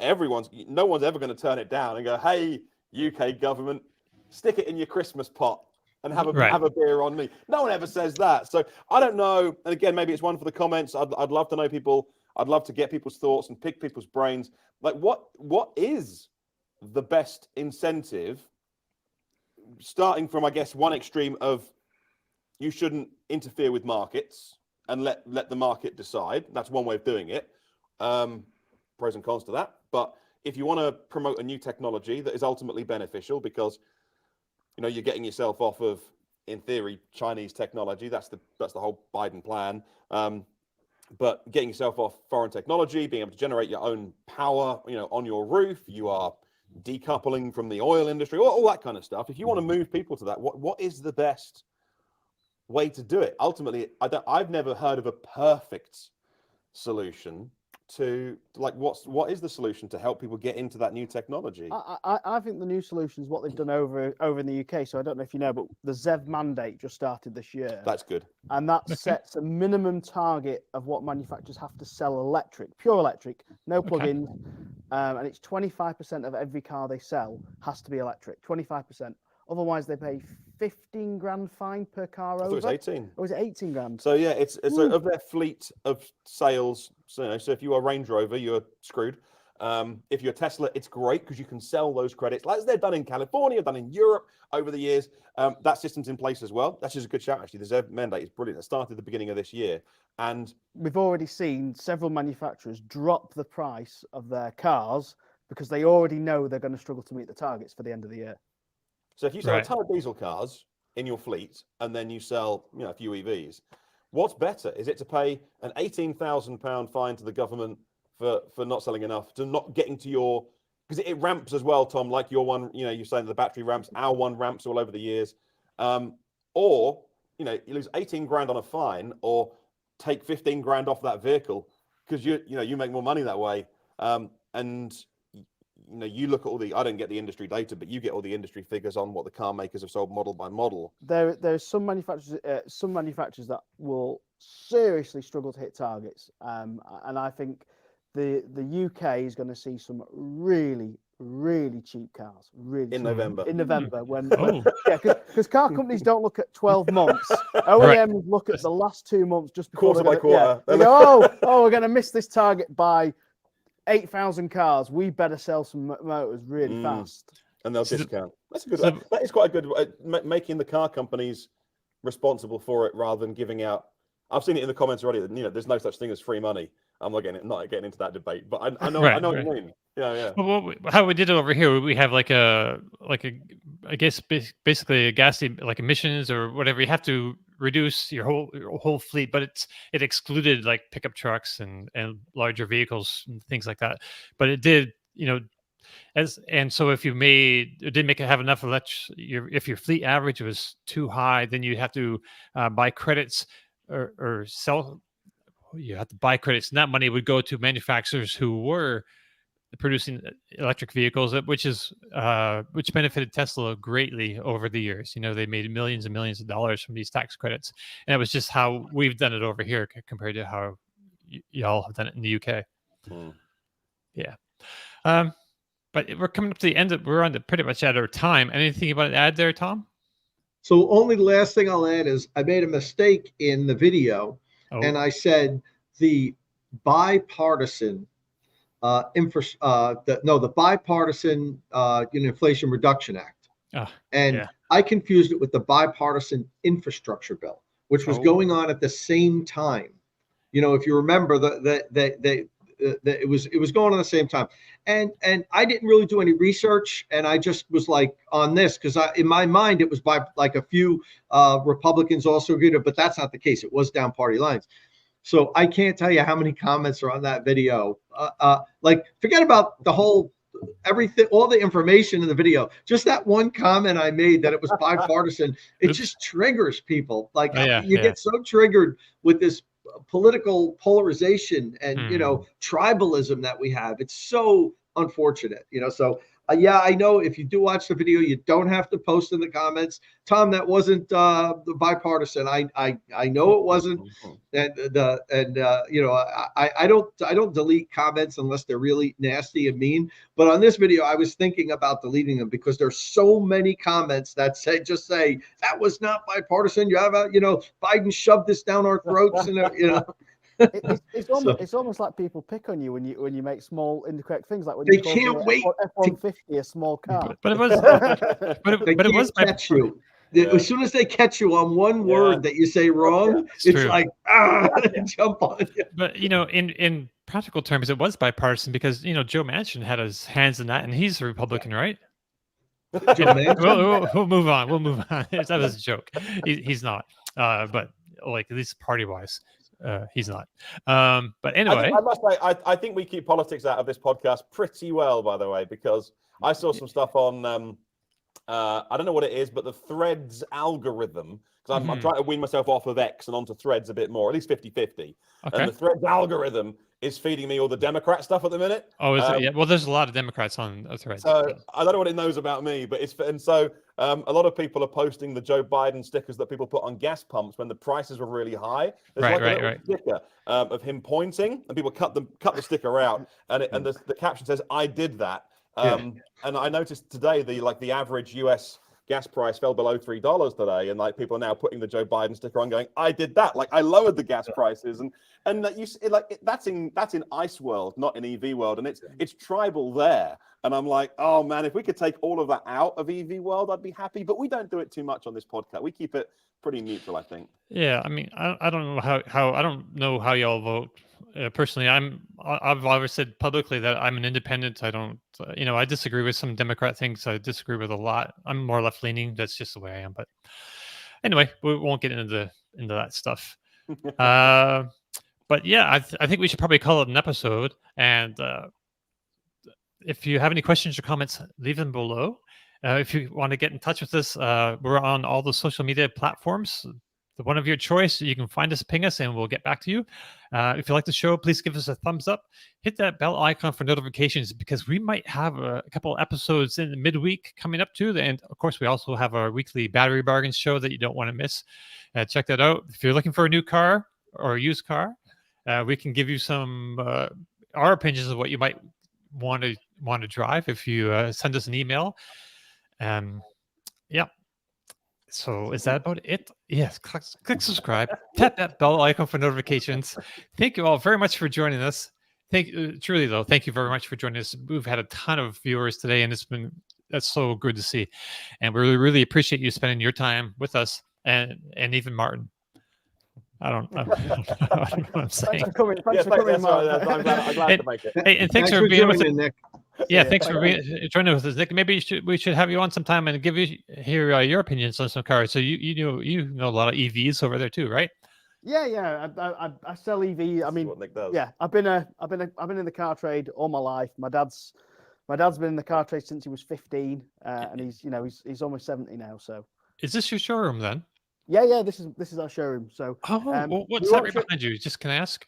no one's ever going to turn it down and go, hey, UK government, stick it in your Christmas pot and have a beer on me. No one ever says that. So I don't know. And again, maybe it's one for the comments. I'd love to know people. I'd love to get people's thoughts and pick people's brains. Like what is the best incentive, starting from, I guess, one extreme of you shouldn't interfere with markets and let the market decide. That's one way of doing it. Pros and cons to that. But if you want to promote a new technology that is ultimately beneficial because, you're getting yourself off of, in theory, Chinese technology. That's the whole Biden plan. But getting yourself off foreign technology, being able to generate your own power, on your roof, you are decoupling from the oil industry, all that kind of stuff. If you want to move people to that, what is the best way to do it? Ultimately, I've never heard of a perfect solution to, like, what is the solution to help people get into that new technology? I think the new solution is what they've done over in the UK. So I don't know if you know, but the ZEV mandate just started this year. That's good. And that sets a minimum target of what manufacturers have to sell electric, pure electric, no plug-ins. And it's 25% of every car they sell has to be electric, 25%. Otherwise, they pay 15 grand fine per car over. I thought it was 18. Or was it 18 grand? So yeah, it's of their fleet of sales. So if you are Range Rover, you're screwed. If you're Tesla, it's great because you can sell those credits, like they're done in California, done in Europe over the years. That system's in place as well. That's just a good shout, actually. The ZEV mandate is brilliant. It started at the beginning of this year, and we've already seen several manufacturers drop the price of their cars because they already know they're going to struggle to meet the targets for the end of the year. So if you sell a ton of diesel cars in your fleet and then you sell, a few EVs, what's better? Is it to pay an £18,000 fine to the government for not selling enough, to not getting to your, because it ramps as well, Tom, like your one, you're saying the battery ramps, our one ramps all over the years, or, you lose 18 grand on a fine, or take 15 grand off that vehicle because you make more money that way. And you look at all I don't get the industry data, but you get all the industry figures on what the car makers have sold model by model. There's some manufacturers that will seriously struggle to hit targets. And I think the UK is going to see some really, really cheap cars. November. In November, because car companies don't look at 12 months. OEMs look at the last 2 months just before quarter by quarter. They go, we're going to miss this target by 8,000 cars. We better sell some motors really fast. And they'll discount. That's a good. That is quite a good. Making the car companies responsible for it rather than giving out. I've seen it in the comments already that there's no such thing as free money. I'm not getting into that debate, but I know what you mean. Yeah. Well, how we did it over here, we have like a I guess basically a gas like emissions or whatever. You have to reduce your whole fleet, but it excluded like pickup trucks and larger vehicles and things like that. But it did, so if you didn't have enough if your fleet average was too high, then you have to buy credits or sell. You have to buy credits, and that money would go to manufacturers who were producing electric vehicles, which benefited Tesla greatly over the years. They made millions and millions of dollars from these tax credits, and it was just how we've done it over here compared to how y'all have done it in the UK. Yeah. But we're coming up to the end. We're on pretty much at our time. Anything you want to add there, Tom? So only the last thing I'll add is I made a mistake in the video, and I said the bipartisan the bipartisan Inflation Reduction Act, I confused it with the bipartisan infrastructure bill, which was going on at the same time. If you remember, it was going on at the same time, and I didn't really do any research, and I just was like on this because in my mind it was by like a few Republicans also agreed, but that's not the case. It was down party lines. So I can't tell you how many comments are on that video. Like, forget about the whole everything, all the information in the video. Just that one comment I made that it was bipartisan, it just triggers people. Like you get so triggered with this political polarization and tribalism that we have. It's so unfortunate. So I know if you do watch the video, you don't have to post in the comments, Tom, that wasn't the bipartisan. I know it wasn't, I don't delete comments unless they're really nasty and mean. But on this video, I was thinking about deleting them because there's so many comments that say that was not bipartisan. You have Biden shoved this down our throats, and It's almost like people pick on you when you make small incorrect things, like when they you call can't wait F-150 a small car. But it was it was catch you. As soon as they catch you on one word that you say wrong, it's true. like jump on you. But in practical terms, it was bipartisan because Joe Manchin had his hands in that, and he's a Republican, right? We'll move on. That was a joke. He's not, but like at least party wise. He's not. But anyway, I must say, I think we keep politics out of this podcast pretty well, by the way, because I saw some stuff on, I don't know what it is, but the Threads algorithm, because I'm trying to wean myself off of X and onto Threads a bit more, at least 50-50. And the Threads algorithm is feeding me all the Democrat stuff at the minute. Oh, is it? Yeah. Well, there's a lot of Democrats on Threads. So I don't know what it knows about me, but a lot of people are posting the Joe Biden stickers that people put on gas pumps when the prices were really high. There's a sticker of him pointing, and people cut the sticker out, and the caption says, "I did that." And I noticed today the average US gas price fell below $3 today, and like people are now putting the Joe Biden sticker on, going, "I did that." Like I lowered the gas prices, and that's in ICE world, not in EV world, and it's tribal there. And I'm like, oh man, if we could take all of that out of EV world, I'd be happy. But we don't do it too much on this podcast. We keep it pretty neutral, I think. Yeah, I mean, I don't know how I don't know how y'all vote. Personally, I've always said publicly that I'm an independent. I don't, I disagree with some Democrat things. I disagree with a lot. I'm more left leaning. That's just the way I am. But anyway, we won't get into that stuff. But yeah, I think we should probably call it an episode. And if you have any questions or comments, leave them below. If you want to get in touch with us, we're on all the social media platforms. The one of your choice, you can find us, ping us, and we'll get back to you. If you like the show, please give us a thumbs up. Hit that bell icon for notifications because we might have a couple episodes in the midweek coming up too. And of course, we also have our weekly battery bargains show that you don't want to miss. Check that out. If you're looking for a new car or a used car, we can give you some our opinions of what you might want to drive if you send us an email. Yeah. So is that about it? Yes. Click subscribe. Tap that bell icon for notifications. Thank you all very much for joining us. Thank you very much for joining us. We've had a ton of viewers today, and that's so good to see. And we really appreciate you spending your time with us, and even Martin. I don't know what I'm saying. Thanks for coming, Martin. I'm glad to make it. Hey, and thanks for being with us, us, Nick. Yeah, thanks for joining us, Nick. Maybe we should have you on sometime and hear your opinions on some cars. So you know a lot of EVs over there too, right? Yeah. I sell EV. I mean, what Nick does. yeah, I've been in the car trade all my life. My dad's been in the car trade since he was 15, and he's almost 70 now. So is this your showroom then? Yeah. This is our showroom. So well, what's that right behind you? Just can I ask?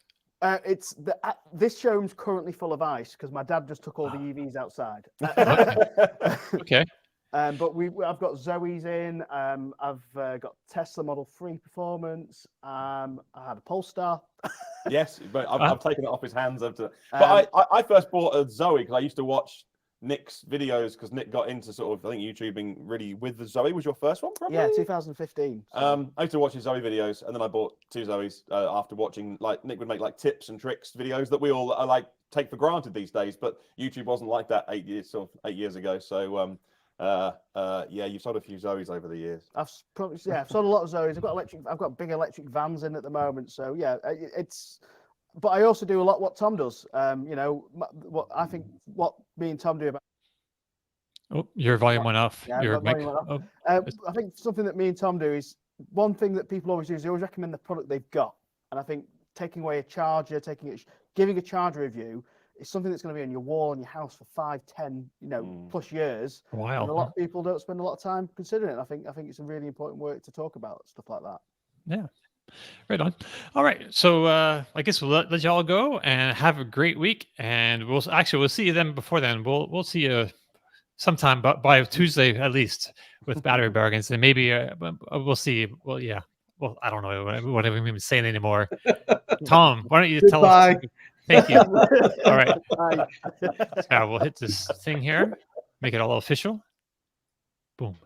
This showroom's currently full of ice because my dad just took all the EVs outside. Okay. But I've got Zoe's in. I've got Tesla Model 3 Performance. I had a Polestar. Yes, but I've taken it off his hands. But I first bought a Zoe because I used to watch Nick's videos because Nick got into sort of, I think, YouTubing really with the Zoe. Was your first one, probably? Yeah, 2015. So. I used to watch his Zoe videos, and then I bought 2 Zoes after watching, like, Nick would make like tips and tricks videos that we all like take for granted these days. But YouTube wasn't like that 8 years ago. So yeah, you've sold a few Zoes over the years. I've sold a lot of Zoes. I've got big electric vans in at the moment. So yeah, but I also do a lot what Tom does. What me and Tom do about. Oh, your volume went off. Yeah, your mic. Oh. I think something that me and Tom do is one thing that people always do is they always recommend the product they've got. And I think taking away a charger, giving a charger review is something that's going to be on your wall in your house for 5, 10, plus years. Wow. And a lot of people don't spend a lot of time considering it. I think it's a really important work to talk about stuff like that. Yeah. Right on. All right. So I guess we'll let you all go and have a great week. And we'll see you then. Before then, we'll see you sometime by Tuesday at least with battery bargains, and maybe we'll see. Well, yeah. Well, I don't know what I'm even saying anymore. Tom, why don't you tell us? Thank you. All right. Now we'll hit this thing here, make it all official. Boom.